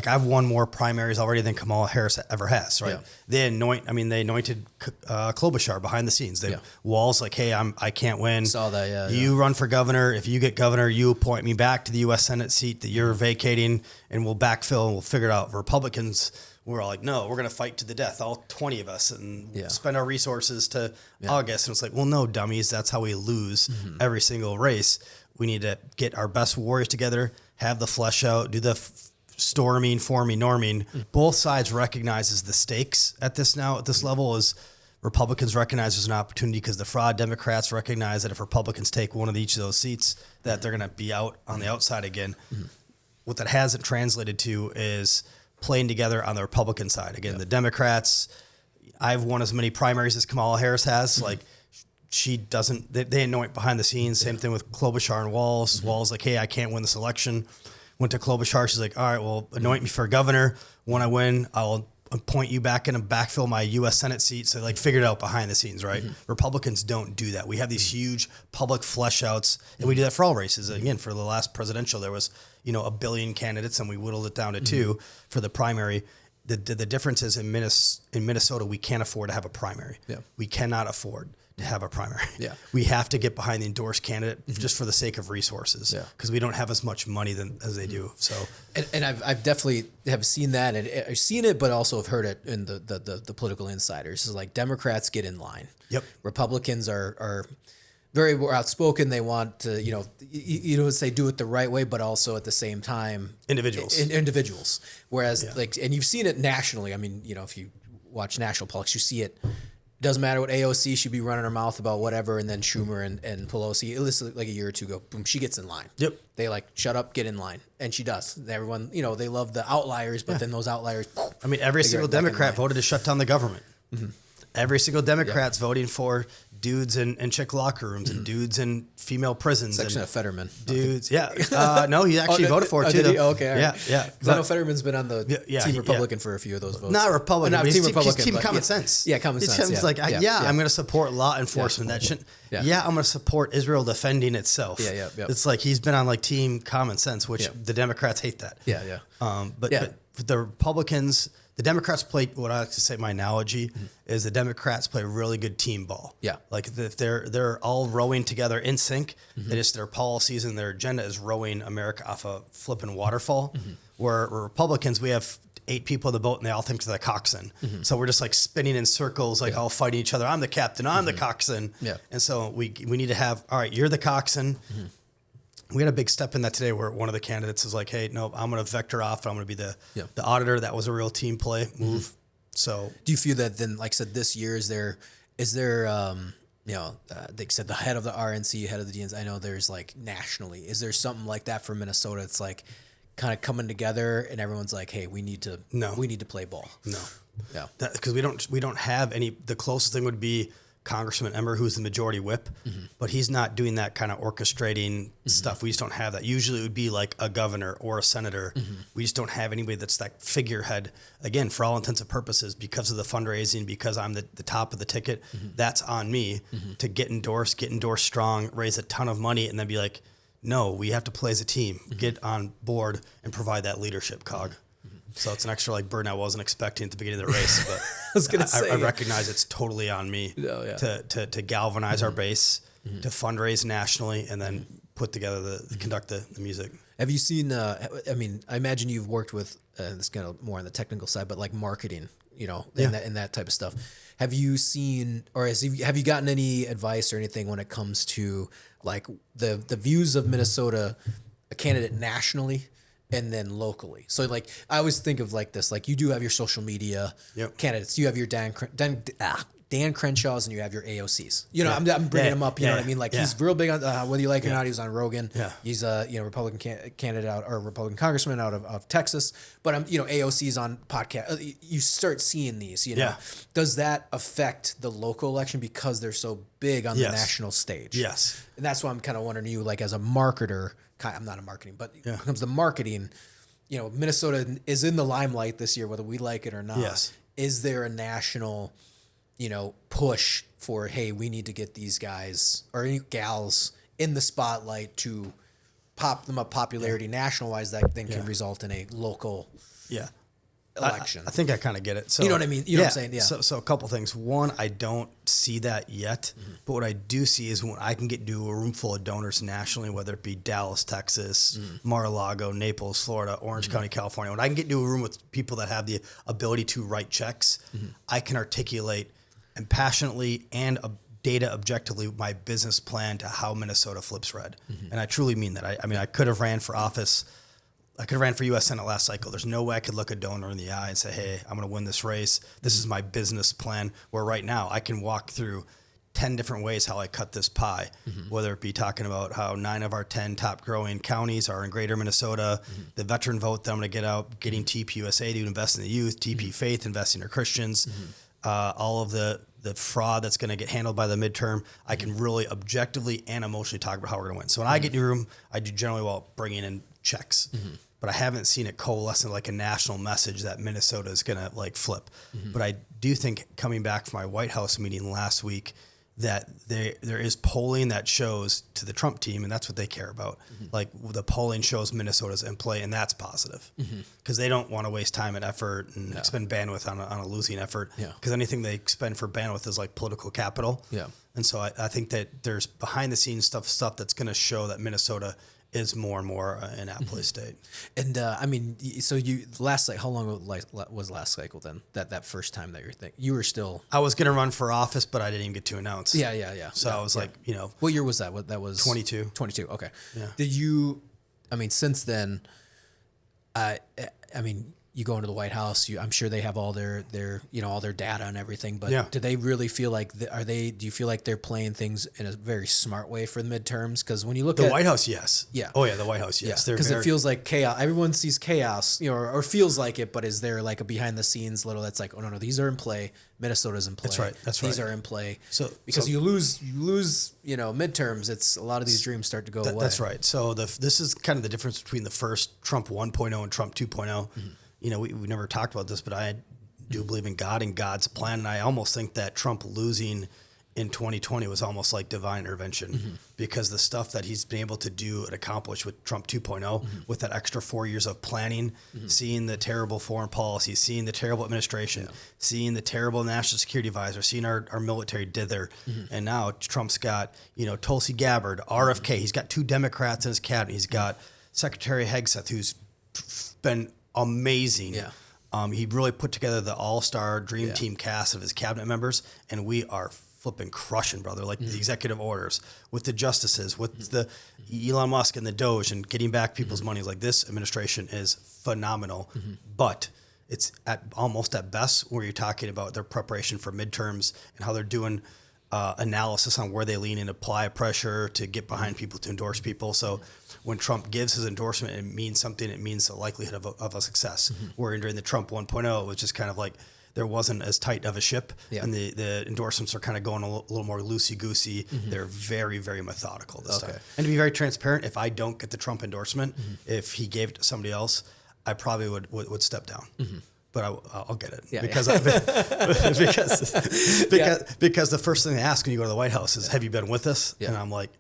I've won more primaries already than Kamala Harris ever has, right? They anointed Klobuchar behind the scenes. Walls like, hey, I can't win. Saw that, You run for governor. If you get governor, you appoint me back to the U.S. Senate seat that you're vacating, and we'll backfill and we'll figure it out. Republicans, we're all like, no, we're going to fight to the death, all 20 of us, and spend our resources to August. And it's like, well, no, dummies. That's how we lose every single race. We need to get our best warriors together, have the flesh out, do the storming, forming, norming. Both sides recognizes the stakes at this level is Republicans recognize there's an opportunity because the fraud. Democrats recognize that if Republicans take one of each of those seats, that they're going to be out on the outside again. What that hasn't translated to is playing together on the Republican side. Again, the Democrats, I've won as many primaries as Kamala Harris has. Like, she doesn't, they anoint behind the scenes. Same thing with Klobuchar and Walz. Walz like, hey, I can't win this election. Went to Klobuchar. She's like, all right, well, anoint me for governor. When I win, I'll appoint you back in and backfill my U.S. Senate seat. So like figured it out behind the scenes, right? Republicans don't do that. We have these huge public flesh outs, and we do that for all races. Again, for the last presidential, there was, 1 billion candidates, and we whittled it down to 2 for the primary. The difference is in Minnesota, we can't afford to have a primary. We cannot afford to have a primary. Yeah. We have to get behind the endorsed candidate just for the sake of resources. Yeah. Because we don't have as much money as they do. So, and I've definitely have seen that, and I've seen it, but also have heard it in the political insiders. It's like Democrats get in line. Yep. Republicans are very outspoken. They want to, you know, say do it the right way, but also at the same time, individuals. Whereas and you've seen it nationally. I mean, you know, if you watch national politics, you see it. Doesn't matter what AOC should be running her mouth about whatever, and then Schumer and Pelosi, like a year or two ago, boom, she gets in line. Yep. They like, shut up, get in line. And she does. Everyone, you know, they love the outliers, but then those outliers. I mean, every single Democrat voted to shut down the government. Mm-hmm. Every single Democrat's voting for dudes in chick locker rooms and dudes in female prisons. Section of Fetterman. Dudes, no, he actually voted for it too. Did he? Okay, all right. Yeah. Because I know Fetterman's been on the Team Republican for a few of those votes. Not Republican. Not Team Republican. Team Common Sense. Yeah, Common Sense. It's like, I'm going to support law enforcement. That shouldn't. Yeah, I'm going to support Israel defending itself. Yeah. It's like he's been on like Team Common Sense, which the Democrats hate that. Yeah. But the Republicans. The Democrats play what I like to say. My analogy is the Democrats play really good team ball. Yeah, like if they're all rowing together in sync. They just their policies and their agenda is rowing America off a flipping waterfall. Where Republicans, we have 8 people in the boat and they all think they're the coxswain. So we're just like spinning in circles, like all fighting each other. I'm the captain. I'm the coxswain. Yeah, and so we need to have all right. You're the coxswain. We had a big step in that today where one of the candidates is like, hey, no, I'm going to vector off. I'm going to be the auditor. That was a real team play move. So do you feel that then, like I said, this year, is there they said the head of the RNC, head of the DNC, I know there's like nationally, is there something like that for Minnesota? It's like kind of coming together and everyone's like, hey, we need to play ball. No. Because we don't have any, the closest thing would be Congressman Emmer, who's the majority whip, but he's not doing that kind of orchestrating stuff. We just don't have that. Usually it would be like a governor or a senator. We just don't have anybody that's that figurehead. Again, for all intents and purposes, because of the fundraising, because I'm the top of the ticket, that's on me to get endorsed strong, raise a ton of money, and then be like, no, we have to play as a team, get on board and provide that leadership cog. So it's an extra like burden I wasn't expecting at the beginning of the race, but I was gonna say, I recognize it's totally on me to galvanize our base, to fundraise nationally, and then put together conduct the music. Have you seen? I mean, I imagine you've worked with this kind of more on the technical side, but like marketing, and that type of stuff. Have you seen, or have you gotten any advice or anything when it comes to like the views of Minnesota, a candidate nationally? And then locally. So like, I always think of like this, like you do have your social media candidates. You have your Dan Crenshaws and you have your AOCs. I'm bringing him up. You know what I mean? Like he's real big on whether you like it or not. He was on Rogan. Yeah. He's a Republican candidate or Republican congressman out of Texas. But AOC's on podcast. You start seeing these. Does that affect the local election because they're so big on the national stage? Yes. And that's why I'm kind of wondering you, like as a marketer. I'm not a marketing, but when it comes to marketing, Minnesota is in the limelight this year, whether we like it or not. Yes. Is there a national, push for, hey, we need to get these guys or gals in the spotlight to pop them up popularity national-wise that then can result in a local election? I think I kind of get it. So you know what I mean? You know what I'm saying? Yeah. So a couple things. One, I don't see that yet, but what I do see is when I can get into a room full of donors nationally, whether it be Dallas, Texas, Mar-a-Lago, Naples, Florida, Orange County, California, when I can get into a room with people that have the ability to write checks, I can articulate and passionately and data objectively my business plan to how Minnesota flips red. And I truly mean that. I mean, I could have ran for office. I could have ran for U.S. Senate last cycle. There's no way I could look a donor in the eye and say, hey, I'm going to win this race. This is my business plan. Where right now I can walk through 10 different ways how I cut this pie, whether it be talking about how 9 of our 10 top growing counties are in greater Minnesota, the veteran vote that I'm going to get out, getting TPUSA to invest in the youth, TP Faith investing in Christians, all of the fraud that's going to get handled by the midterm. I can really objectively and emotionally talk about how we're going to win. So when I get in the room, I do generally well bringing in checks. But I haven't seen it coalesce in like a national message that Minnesota is going to like flip. But I do think coming back from my White House meeting last week that there is polling that shows to the Trump team, and that's what they care about. Like the polling shows Minnesota's in play, and that's positive because they don't want to waste time and effort and expend bandwidth on a losing effort because anything they expend for bandwidth is like political capital. And so I think that there's behind the scenes stuff that's going to show that Minnesota is more and more an Appalachia state. And I mean, so you last like how long was last cycle then? That first time that you were still. I was going to run for office, but I didn't even get to announce. Yeah. So I was like, what year was that? What that was 22. 22. Okay. Yeah. Did you? I mean, since then, I mean, you go into the White House. I'm sure they have all their all their data and everything. But do they really feel like do you feel like they're playing things in a very smart way for the midterms? Because when you look at the White House, yes. Yeah. Oh yeah, the White House, yes. Because it feels like chaos. Everyone sees chaos, or feels like it. But is there like a behind the scenes little that's like, oh no, these are in play. Minnesota's in play. That's right. These are in play. So because you lose midterms, it's a lot of these dreams start to go away. That's right. So this is kind of the difference between the first Trump 1.0 and Trump 2.0. Mm-hmm. We never talked about this, but I do believe in God and God's plan. And I almost think that Trump losing in 2020 was almost like divine intervention because the stuff that he's been able to do and accomplish with Trump 2.0 with that extra 4 years of planning, seeing the terrible foreign policy, seeing the terrible administration, seeing the terrible national security advisor, seeing our military dither. And now Trump's got, Tulsi Gabbard, RFK. He's got 2 Democrats in his cabinet. He's got Secretary Hegseth, who's been amazing. Yeah. He really put together the all-star dream team cast of his cabinet members, and we are flipping crushing, brother. Like the executive orders with the justices, with the Elon Musk and the Doge, and getting back people's money. Like this administration is phenomenal, but it's almost at best where you're talking about their preparation for midterms and how they're doing analysis on where they lean and apply pressure to get behind people, to endorse people. So when Trump gives his endorsement, it means something. It means the likelihood of a success. Where during the Trump 1.0, it was just kind of like there wasn't as tight of a ship, and the endorsements are kind of going a little more loosey-goosey. They're very, very methodical this time. And to be very transparent, if I don't get the Trump endorsement, if he gave it to somebody else, I probably would step down. But I'll get it because the first thing they ask when you go to the White House is, "Have you been with us?" And I'm like,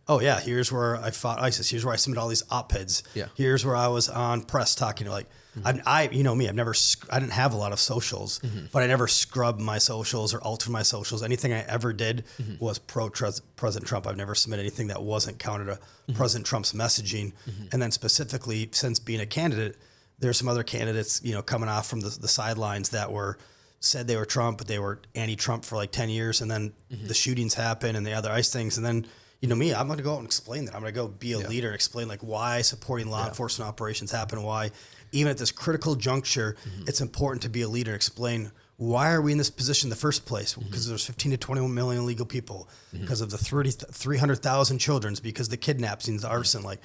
"Oh yeah, here's where I fought ISIS. Here's where I submitted all these op-eds. Here's where I was on press talking." Like, I you know me, I didn't have a lot of socials, but I never scrubbed my socials or altered my socials. Anything I ever did was President Trump. I've never submitted anything that wasn't counter to President Trump's messaging. And then specifically, since being a candidate, there's some other candidates, coming off from the sidelines that said they were Trump, but they were anti-Trump for like 10 years. And then the shootings happen and the other ICE things. And then, me, I'm going to go out and explain that. I'm going to go be a leader and explain like why supporting law enforcement operations happen, why even at this critical juncture, it's important to be a leader, explain why are we in this position in the first place? Because there's 15 to 21 million illegal people, because of the 300,000 children, because the kidnappings, the arson, like,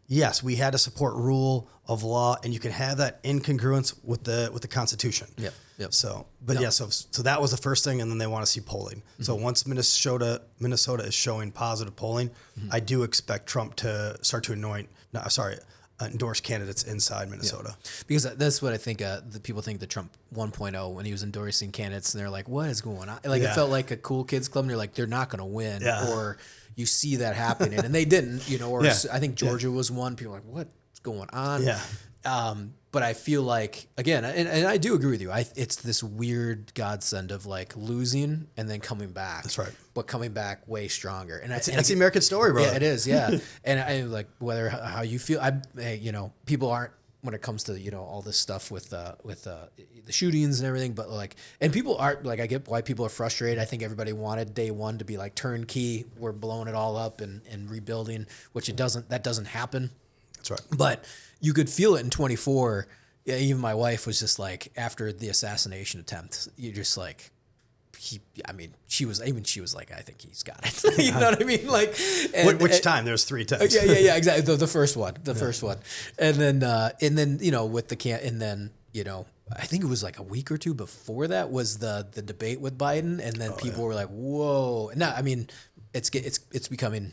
yes, we had to support rule of law, and you can have that incongruence with the Constitution. Yep. So that was the first thing, and then they want to see polling. So once Minnesota is showing positive polling, I do expect Trump to start to endorse candidates inside Minnesota. Because that's what I think. The people think the Trump 1.0 when he was endorsing candidates, and they're like, "What is going on?" Like it felt like a cool kids club, and you're like, "They're not going to win," or you see that happening, and they didn't. Or I think Georgia was one. People are like, "What's going on?" But I feel like, again, and I do agree with you. it's this weird godsend of like losing and then coming back. That's right. But coming back way stronger. And that's the American story, bro. Yeah, it is. Yeah. And I like how you feel. People aren't, when it comes to, all this stuff with the shootings and everything, but like, and people aren't like, I get why people are frustrated. I think everybody wanted day one to be like turnkey. We're blowing it all up and rebuilding, which that doesn't happen. That's right. But you could feel it in 24. Yeah, even my wife was just like, after the assassination attempt, you're just like, she was like, I think he's got it. You know what I mean? Like, which time? There's 3 times. Yeah, exactly. The first one, first one, and then with the and then I think it was like a week or two before that was the debate with Biden, and then people were like, whoa. No, I mean, it's becoming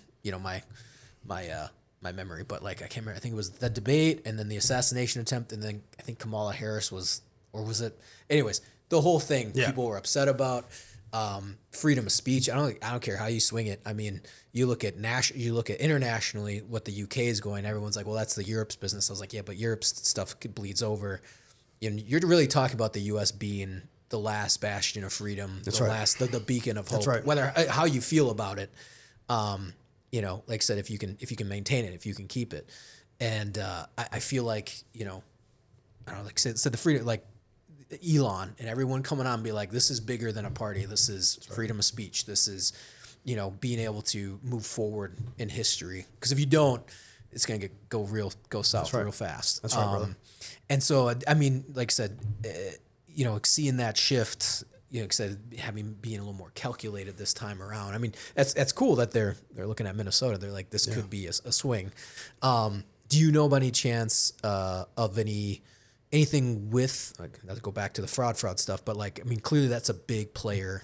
my memory, but like I can't remember. I think it was the debate and then the assassination attempt, and then I think Kamala Harris was it? Anyways, the whole thing people were upset about. Freedom of speech. I don't care how you swing it. I mean, you look at internationally what the UK is going. Everyone's like, well, that's the Europe's business. I was like, yeah, but Europe's stuff bleeds over. You're really talking about the U.S. being the last bastion of freedom, the beacon of hope. That's right. Whether how you feel about it, you know, like I said, if you can maintain it, if you can keep it, and I feel like, you know, I don't know, like I said the freedom, like Elon and everyone coming on and be like, this is bigger than a party. This is freedom of speech. This is, you know, being able to move forward in history. Because if you don't, it's going to go south real fast. That's right, brother. And so, I mean, like I said, you know, seeing that shift, you know, like I said, being a little more calculated this time around. I mean, that's cool that they're looking at Minnesota. They're like, this could be a swing. Do you know by any chance of anything with, like, not to go back to the fraud stuff, but like, I mean, clearly that's a big player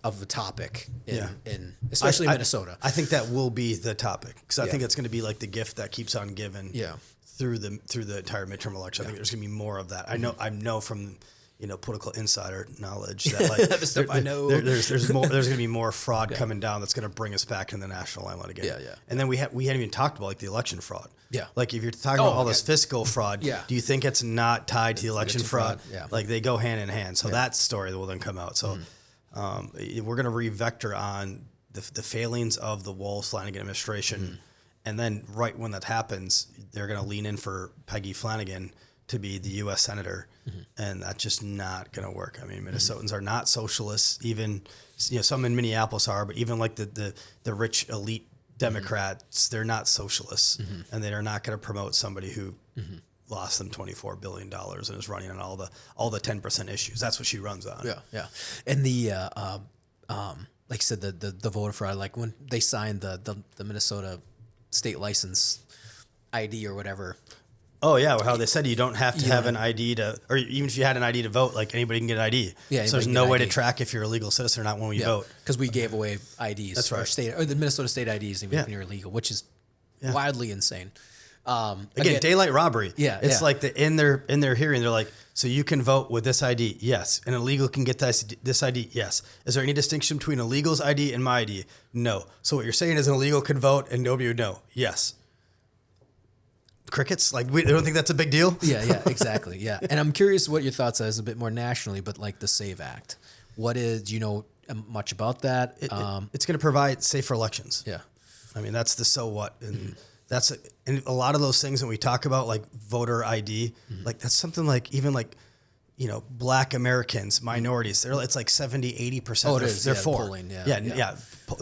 of the topic in especially Minnesota. I think that will be the topic, because I think it's going to be like the gift that keeps on giving. Yeah. Through the entire midterm election. I think there's going to be more of that. I know from, you know, political insider knowledge that like the stuff I know. There's more. There's going to be more fraud coming down that's going to bring us back in the national limelight again. Yeah. And then we hadn't even talked about like the election fraud. Yeah. Like if you're talking about all this fiscal fraud, do you think it's not tied to the election fraud? Yeah. Like they go hand in hand. So that story will then come out. So we're going to re-vector on the failings of the Walz-Flanagan administration. And then right when that happens, they're going to lean in for Peggy Flanagan to be the U.S. Senator. And that's just not going to work. I mean, Minnesotans are not socialists. Even, you know, some in Minneapolis are, but even like the rich elite Democrats, they're not socialists. And they are not going to promote somebody who lost them $24 billion and is running on all the 10% issues. That's what she runs on. Yeah. And the, like I said, the voter fraud, like when they signed the Minnesota state license ID or whatever. Oh yeah, how they said you don't have to have an ID to, or even if you had an ID to vote, like anybody can get an ID. Yeah, so there's no way to track if you're a legal citizen or not when you vote. Because we gave away IDs. That's right. Or the Minnesota state IDs even when you're illegal, which is wildly insane. Again, daylight robbery. Yeah, it's like in their hearing, they're like, so you can vote with this ID, yes. An illegal can get this ID, yes. Is there any distinction between a legal's ID and my ID? No. So what you're saying is an illegal can vote and nobody would know? Yes. Crickets? Like, we don't think that's a big deal? Yeah, exactly. Yeah. And I'm curious what your thoughts are, is a bit more nationally, but like the SAVE Act. Do you know much about that? It's going to provide safer elections. Yeah. I mean, that's the so what. And and a lot of those things when we talk about like voter ID, like that's something like even like, you know, Black Americans, minorities, it's like 70, 80%. Oh, it is. They're for. Polling, yeah.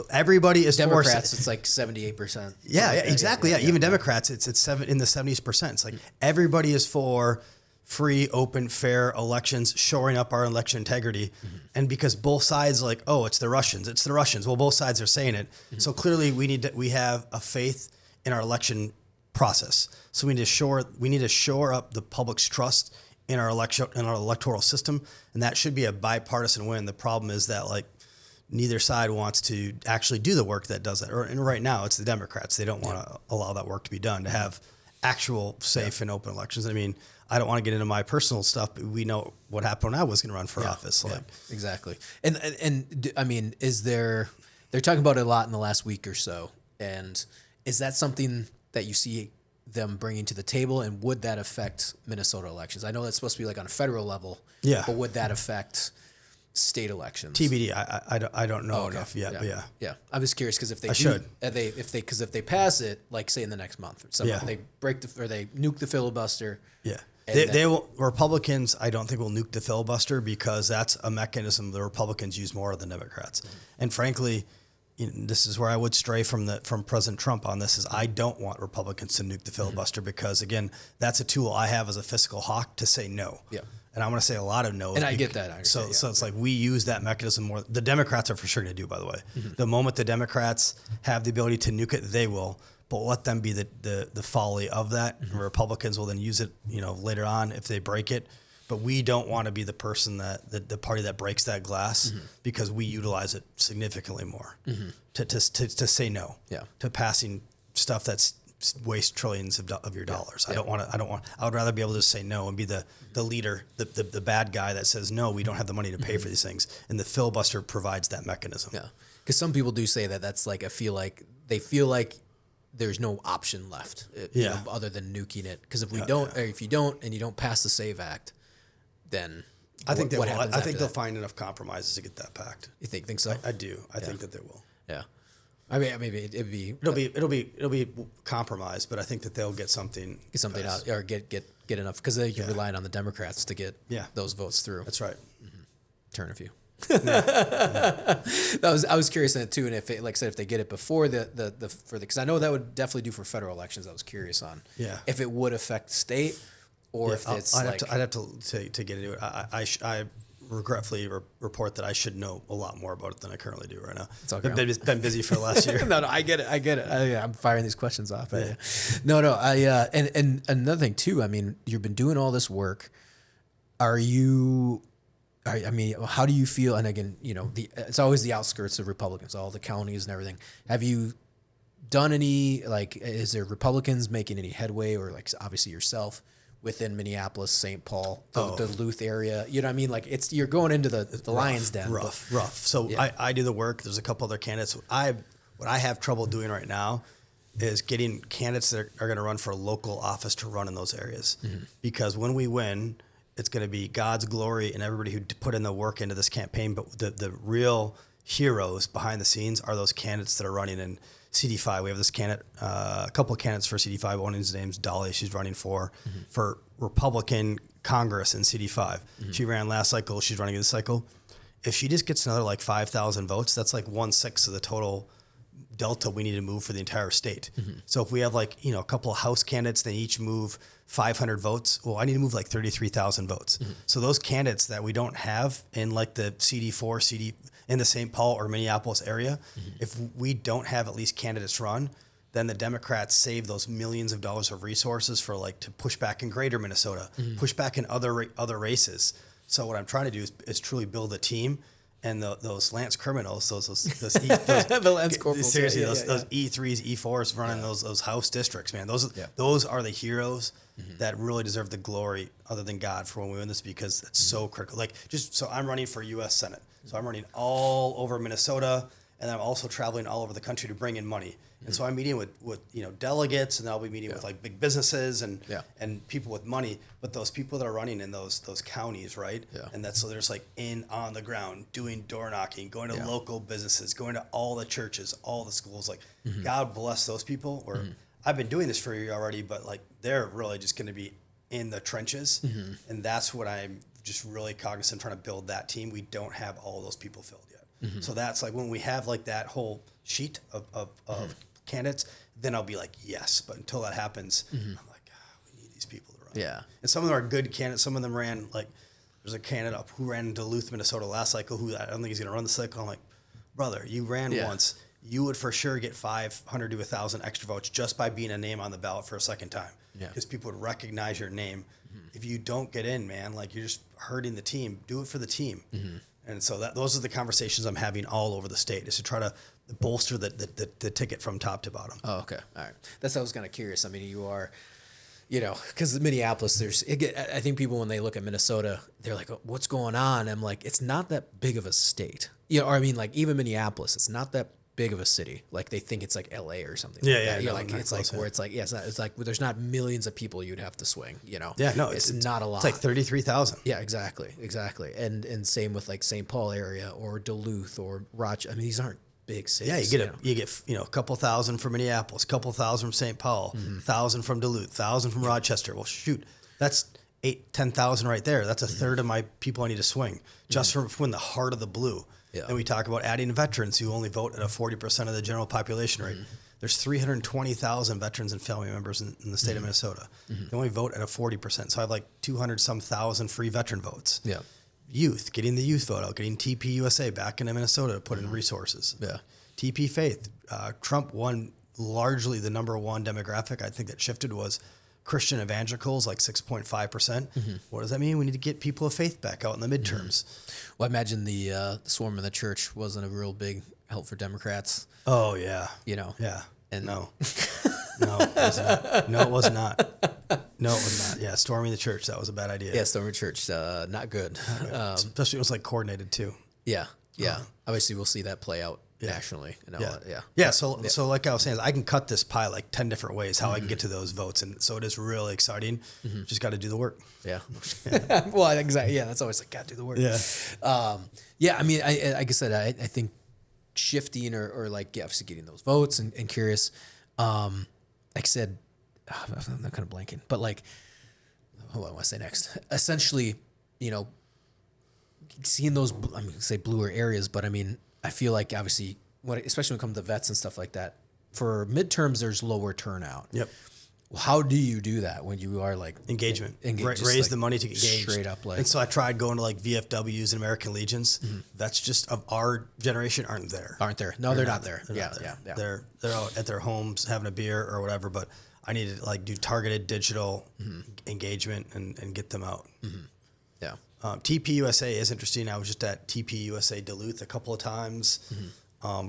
Everybody is Democrats, for. it's like 78%. Yeah, exactly. Even Democrats, it's in the 70%. It's like everybody is for free, open, fair elections, shoring up our election integrity. And because both sides are like, oh, it's the Russians. Well, both sides are saying it. So clearly we have a faith in our election process. So we need to shore up the public's trust in our electoral system, and that should be a bipartisan win. The problem is that like neither side wants to actually do the work that does that. And right now it's the Democrats. They don't want to allow that work to be done, to have actual safe and open elections. I mean, I don't want to get into my personal stuff, but we know what happened when I was going to run for office. Like exactly. And I mean, they're talking about it a lot in the last week or so. And is that something that you see them bringing to the table, and would that affect Minnesota elections? I know that's supposed to be like on a federal level, but would that affect state elections? TBD. I don't know enough yet. Yeah. I was curious because if they if they pass it, like say in the next month or something, they they nuke the filibuster. Yeah. They will. Republicans, I don't think will nuke the filibuster, because that's a mechanism the Republicans use more than Democrats. And frankly, this is where I would stray from President Trump on this, is I don't want Republicans to nuke the filibuster, because again, that's a tool I have as a fiscal hawk to say no. Yeah. And I'm going to say a lot of no's. And I get that. So it's like we use that mechanism more. The Democrats are for sure going to do, by the way. The moment the Democrats have the ability to nuke it, they will. But let them be the folly of that. And Republicans will then use it, later on if they break it. But we don't want to be the person the party that breaks that glass, because we utilize it significantly more to say no to passing stuff that's waste trillions of your dollars. I would rather be able to say no and be the leader, the bad guy that says, no, we don't have the money to pay for these things. And the filibuster provides that mechanism. Yeah. Because some people do say that's like, they feel like there's no option left other than nuking it. Because if you don't and you don't pass the SAVE Act, then I think they will. happens I think they'll that? find enough compromises to get that packed. You think so? I do. I think that they will. Yeah. I mean, maybe it'd be It'll be compromised, but I think that they'll get something out or get enough because you're relying on the Democrats to get those votes through. That's right. Turn a few. I was curious in it too, and if it, like I said, if they get it before because I know that would definitely do for federal elections. I was curious on if it would affect state or if it's I'd have to get into it. I regretfully report that I should know a lot more about it than I currently do right now. It's okay. Been busy for the last year. No, I get it. I'm firing these questions off. Yeah. And another thing too. I mean, you've been doing all this work. How do you feel? And again, it's always the outskirts of Republicans, all the counties and everything. Have you done any, is there Republicans making any headway, or obviously yourself within Minneapolis, St. Paul, the Duluth area? You know what I mean? You're going into the lion's den. Rough. So I do the work. There's a couple other candidates. What I have trouble doing right now is getting candidates that are going to run for a local office to run in those areas. Because when we win, it's going to be God's glory and everybody who put in the work into this campaign. But the real heroes behind the scenes are those candidates that are running in CD5. We have this candidate, a couple of candidates for CD5. One of his name's Dolly. She's running for Republican Congress in CD5. She ran last cycle. She's running this cycle. If she just gets another 5,000 votes, that's 1/6 of the total delta we need to move for the entire state. So if we have a couple of House candidates, they each move 500 votes. Well, I need to move 33,000 votes. So those candidates that we don't have in the CD4, in the St. Paul or Minneapolis area, if we don't have at least candidates run, then the Democrats save those millions of dollars of resources for to push back in greater Minnesota, push back in other races. So what I'm trying to do is truly build a team. And those Lance criminals, those the Lance corporals, seriously, those E3s, E4s running those House districts, man. Those are the heroes that really deserve the glory, other than God, for when we win this, because it's so critical. So I'm running for U.S. Senate, so I'm running all over Minnesota, and I'm also traveling all over the country to bring in money. And so I'm meeting with delegates, and I'll be meeting with big businesses and people with money. But those people that are running in those counties, right? Yeah. And so there's in on the ground, doing door knocking, going to local businesses, going to all the churches, all the schools. God bless those people. Or I've been doing this for a year already, but they're really just going to be in the trenches, and that's what I'm just really cognizant, trying to build that team. We don't have all those people filled yet. So that's when we have that whole sheet of candidates, then I'll be yes. But until that happens, I'm we need these people to run. Yeah. And some of them are good candidates. Some of them ran there's a candidate who ran in Duluth, Minnesota last cycle, who I don't think he's going to run the cycle. I'm brother, you ran once. You would for sure get 500 to 1,000 extra votes just by being a name on the ballot for a second time. Because people would recognize your name. If you don't get in, man, you're just hurting the team. Do it for the team. And so those are the conversations I'm having all over the state, is to try to bolster the ticket from top to bottom. Oh, okay. All right. That's what I was kind of curious. I mean, you are, because Minneapolis, I think people, when they look at Minnesota, they're like, oh, what's going on? I'm it's not that big of a state. Or I mean, even Minneapolis, it's not that big of a city. They think it's LA or something. Where there's not millions of people you'd have to swing, it's not a lot. It's 33,000. Yeah, exactly. And same with St. Paul area or Duluth or Rochester. I mean, these aren't big cities. Yeah, you get a couple thousand from Minneapolis, a couple thousand from St. Paul, 1,000 from Duluth, 1,000 from Rochester. Well, shoot, that's 10,000 right there. That's a third of my people I need to swing just from the heart of the blue. Yeah. And we talk about adding veterans who only vote at a 40% of the general population rate. There's 320,000 veterans and family members in the state of Minnesota. They only vote at a 40%. So I have 200-some thousand free veteran votes. Yeah. Youth, getting the youth vote out, getting TP USA back into Minnesota to put in resources. Yeah. TP Faith. Trump won largely the number one demographic. I think that shifted was Christian evangelicals, 6.5%. What does that mean? We need to get people of faith back out in the midterms. Well, I imagine the swarm in the church wasn't a real big help for Democrats. Oh, yeah. Yeah. And no, it was not. No, it was not. Yeah, storming the church, that was a bad idea. Yeah, storming church, not good. Especially it was coordinated too. Yeah. Obviously, we'll see that play out nationally. And all that. Yeah. Yeah. So like I was saying, I can cut this pie like 10 different ways how I can get to those votes. And so it is really exciting. Just got to do the work. Yeah. Well, exactly. Yeah. That's always like, got to do the work. Yeah. Yeah. I mean, like I said, I think shifting or like, obviously getting those votes and curious. Like I said, I'm not kind of blanking, but like, what do I want to say next? Essentially, seeing those, I mean, say bluer areas, but I mean, I feel like obviously, especially when it comes to vets and stuff like that, for midterms, there's lower turnout. Yep. How do you do that when you are like engagement? Raise like the money to engage. Straight up, like. And so I tried going to like VFWs and American Legions. That's just of our generation aren't there. No, they're not there. Yeah. They're out at their homes having a beer or whatever. But I need to like do targeted digital engagement and get them out. Yeah. TP USA is interesting. I was just at TP USA Duluth a couple of times.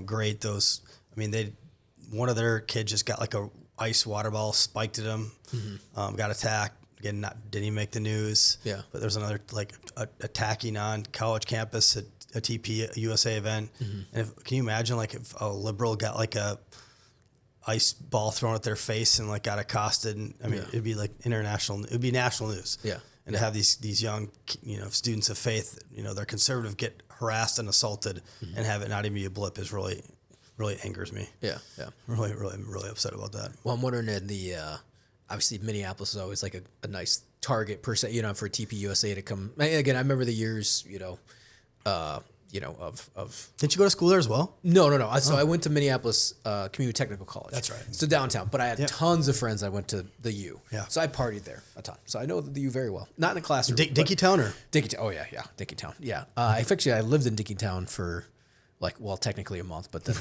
Great. One of their kids just got like a ice water ball spiked at him, got attacked. Again, didn't even make the news. Yeah. But there's another like attacking on college campus at a TP USA event. And can you imagine like if a liberal got like a ice ball thrown at their face and like got accosted? And I mean, it'd be like it'd be national news. Yeah. And to have these young, students of faith, they're conservative, get harassed and assaulted and have it not even be a blip is really angers me. Yeah. Really upset about that. Well, I'm wondering in the obviously Minneapolis is always like a nice target per se, for TP USA to come. Again, I remember the years, of. Didn't you go to school there as well? No. So I went to Minneapolis Community Technical College. That's right. So downtown, but I had tons of friends that went to the U. Yeah. So I partied there a ton. So I know the U very well. Not in the classroom. Dinkytown or? Dinkytown. Oh yeah, Dinkytown. Yeah. I lived in Dinkytown for technically a month, but then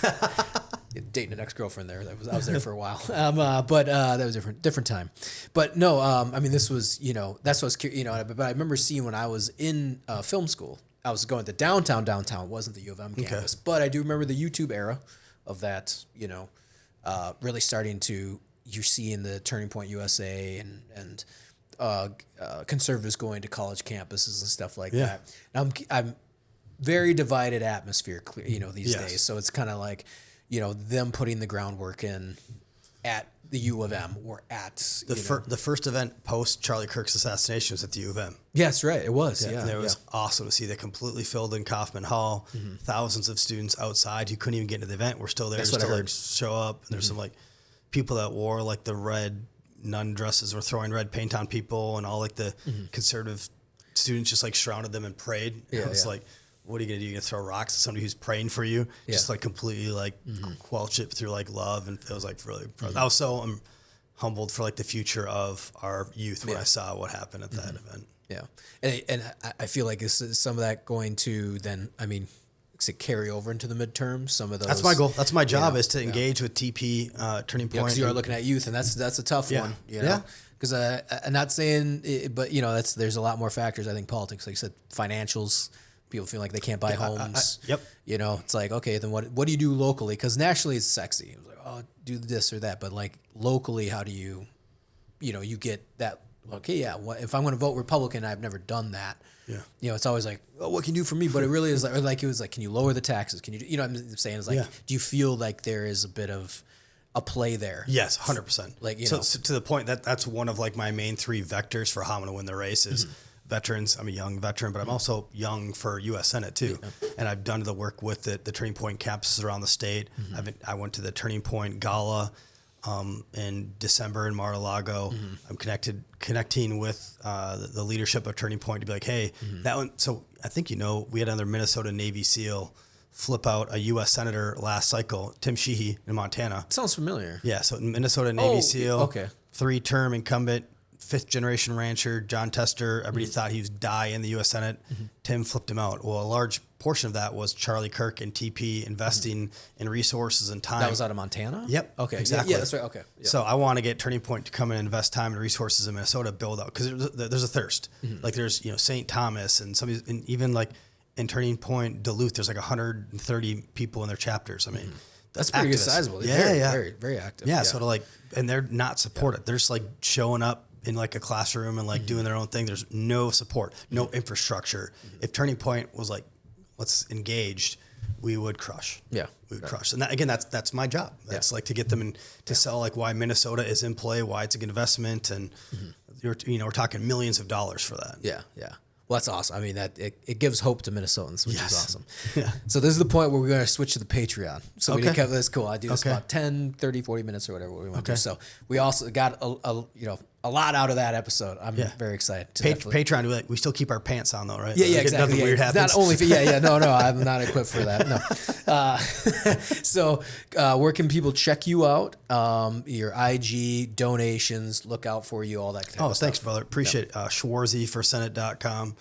dating an ex-girlfriend there. I was there for a while. But that was a different time. But no, I mean, this was, that's what I was curious, but I remember seeing when I was in film school, I was going to downtown. It wasn't the U of M campus, but I do remember the YouTube era of that, really starting to, you're seeing the Turning Point USA and conservatives going to college campuses and stuff like that. And I'm very divided atmosphere, these days. So it's kind of like, them putting the groundwork in at the U of M or at the first event post Charlie Kirk's assassination was at the U of M. Yes, right. It was. Yeah. And it was awesome to see. They completely filled in Kaufman Hall. Thousands of students outside who couldn't even get into the event were still there. That's what I heard. Show up. And there's some like people that wore like the red nun dresses were throwing red paint on people, and all like the conservative students just like surrounded them and prayed. And it was like, what are you gonna do? You're gonna throw rocks at somebody who's praying for you? Just like completely like quelch it through like love, and it was like really. I was so humbled for like the future of our youth when I saw what happened at that event. Yeah, and I feel like this is some of that going to then. I mean, to carry over into the midterms. Some of those. That's my goal. That's my job is to engage with TP Turning Point. Because you are looking at youth, and that's a tough one. Because I'm not saying, but there's a lot more factors. I think politics, like you said, financials. People feel like they can't buy homes. It's like, okay, then what do you do locally? Because nationally it's sexy. It's like, oh, do this or that. But like locally, how do you, you get that? Okay, if I'm going to vote Republican, I've never done that. Yeah. It's always like, oh, what can you do for me? But it really is like it was like, can you lower the taxes? Can you, what I'm saying is like, do you feel like there is a bit of a play there? Yes, 100%. Like, so to the point that's one of like my main three vectors for how I'm going to win the race is. Veterans. I'm a young veteran, but I'm also young for U.S. Senate too. And I've done the work with the Turning Point campuses around the state. I went to the Turning Point Gala in December in Mar-a-Lago. I'm connecting with the leadership of Turning Point to be like, hey, that one. So I think we had another Minnesota Navy SEAL flip out a U.S. Senator last cycle, Tim Sheehy in Montana. Sounds familiar. Yeah, so Minnesota Navy SEAL, 3-term incumbent. 5th generation rancher, John Tester. Everybody thought he would die in the U.S. Senate. Tim flipped him out. Well, a large portion of that was Charlie Kirk and TP investing in resources and time. That was out of Montana? Yep. Okay. Exactly. Yeah, that's right. Okay. Yep. So I want to get Turning Point to come in and invest time and resources in Minnesota, build out, because there's a thirst. Like there's, St. Thomas and even like in Turning Point, Duluth, there's like 130 people in their chapters. I mean, that's pretty good sizable. Yeah. Very, very active. Yeah. So to like, and they're not supported. They're just like showing up in like a classroom and like doing their own thing. There's no support, no infrastructure. If Turning Point was like, let's engaged, we would crush. Yeah. would crush. And that, again, that's my job. That's like to get them in to sell like why Minnesota is in play, why it's a good investment, and we're talking millions of dollars for that. Yeah, yeah. Well, that's awesome. I mean, that it gives hope to Minnesotans, which is awesome. Yeah. So this is the point where we're going to switch to the Patreon. So we did cover this. Cool. I do this Okay. about 10, 30, 40 minutes or whatever we want to do. So we also got a lot out of that episode. I'm very excited. To Patreon, we still keep our pants on though, right? Yeah, Like, exactly. Nothing weird happens. Not only no, I'm not equipped for that. No. So where can people check you out? Your IG, donations, look out for you, all that kind of stuff. Thanks, brother. Appreciate it. Schwarze for Senate.com,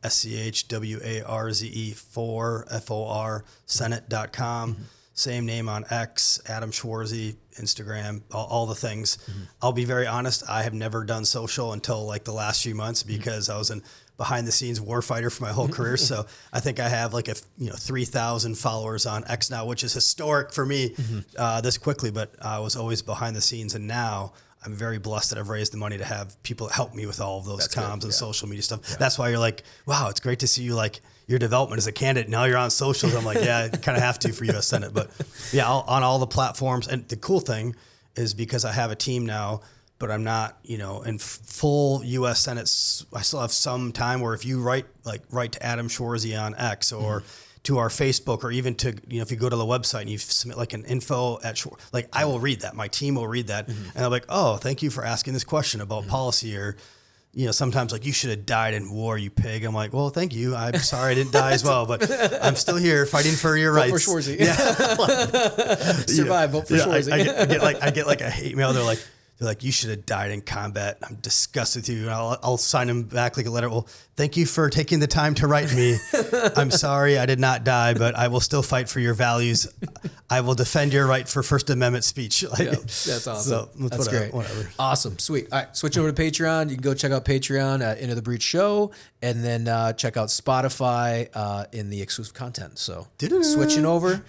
SCHWARZE for FOR Senate.com. Same name on X, Adam Schwarze, Instagram, all the things. I'll be very honest. I have never done social until like the last few months because I was a behind the scenes warfighter for my whole career. So I think I have like 3,000 followers on X now, which is historic for me this quickly, but I was always behind the scenes. And now I'm very blessed that I've raised the money to have people help me with all of those comms and social media stuff. Yeah. That's why you're like, wow, it's great to see you like your development as a candidate. Now you're on socials. I'm like, yeah, I kind of have to for U.S. Senate. But yeah, on all the platforms. And the cool thing is because I have a team now, but I'm not, in full U.S. Senate. I still have some time where if you write to Adam Schwarze on X or to our Facebook, or even to, if you go to the website and you submit like an info at I will read that. My team will read that. And I'm like, oh, thank you for asking this question about policy, or, sometimes like, you should have died in war, you pig. I'm like, well, thank you. I'm sorry I didn't die as well, but I'm still here fighting for your rights. Vote for Schwarze. Yeah. Survive, vote for Schwarze. I get like a hate mail. They're like, you should have died in combat. I'm disgusted with you. And I'll sign them back like a letter. Well, thank you for taking the time to write me. I'm sorry I did not die, but I will still fight for your values. I will defend your right for First Amendment speech. That's awesome. So that's great. Whatever. Awesome. Sweet. All right. Switch over to Patreon. You can go check out Patreon at Into the Breach Show, and then check out Spotify in the exclusive content. So switching over.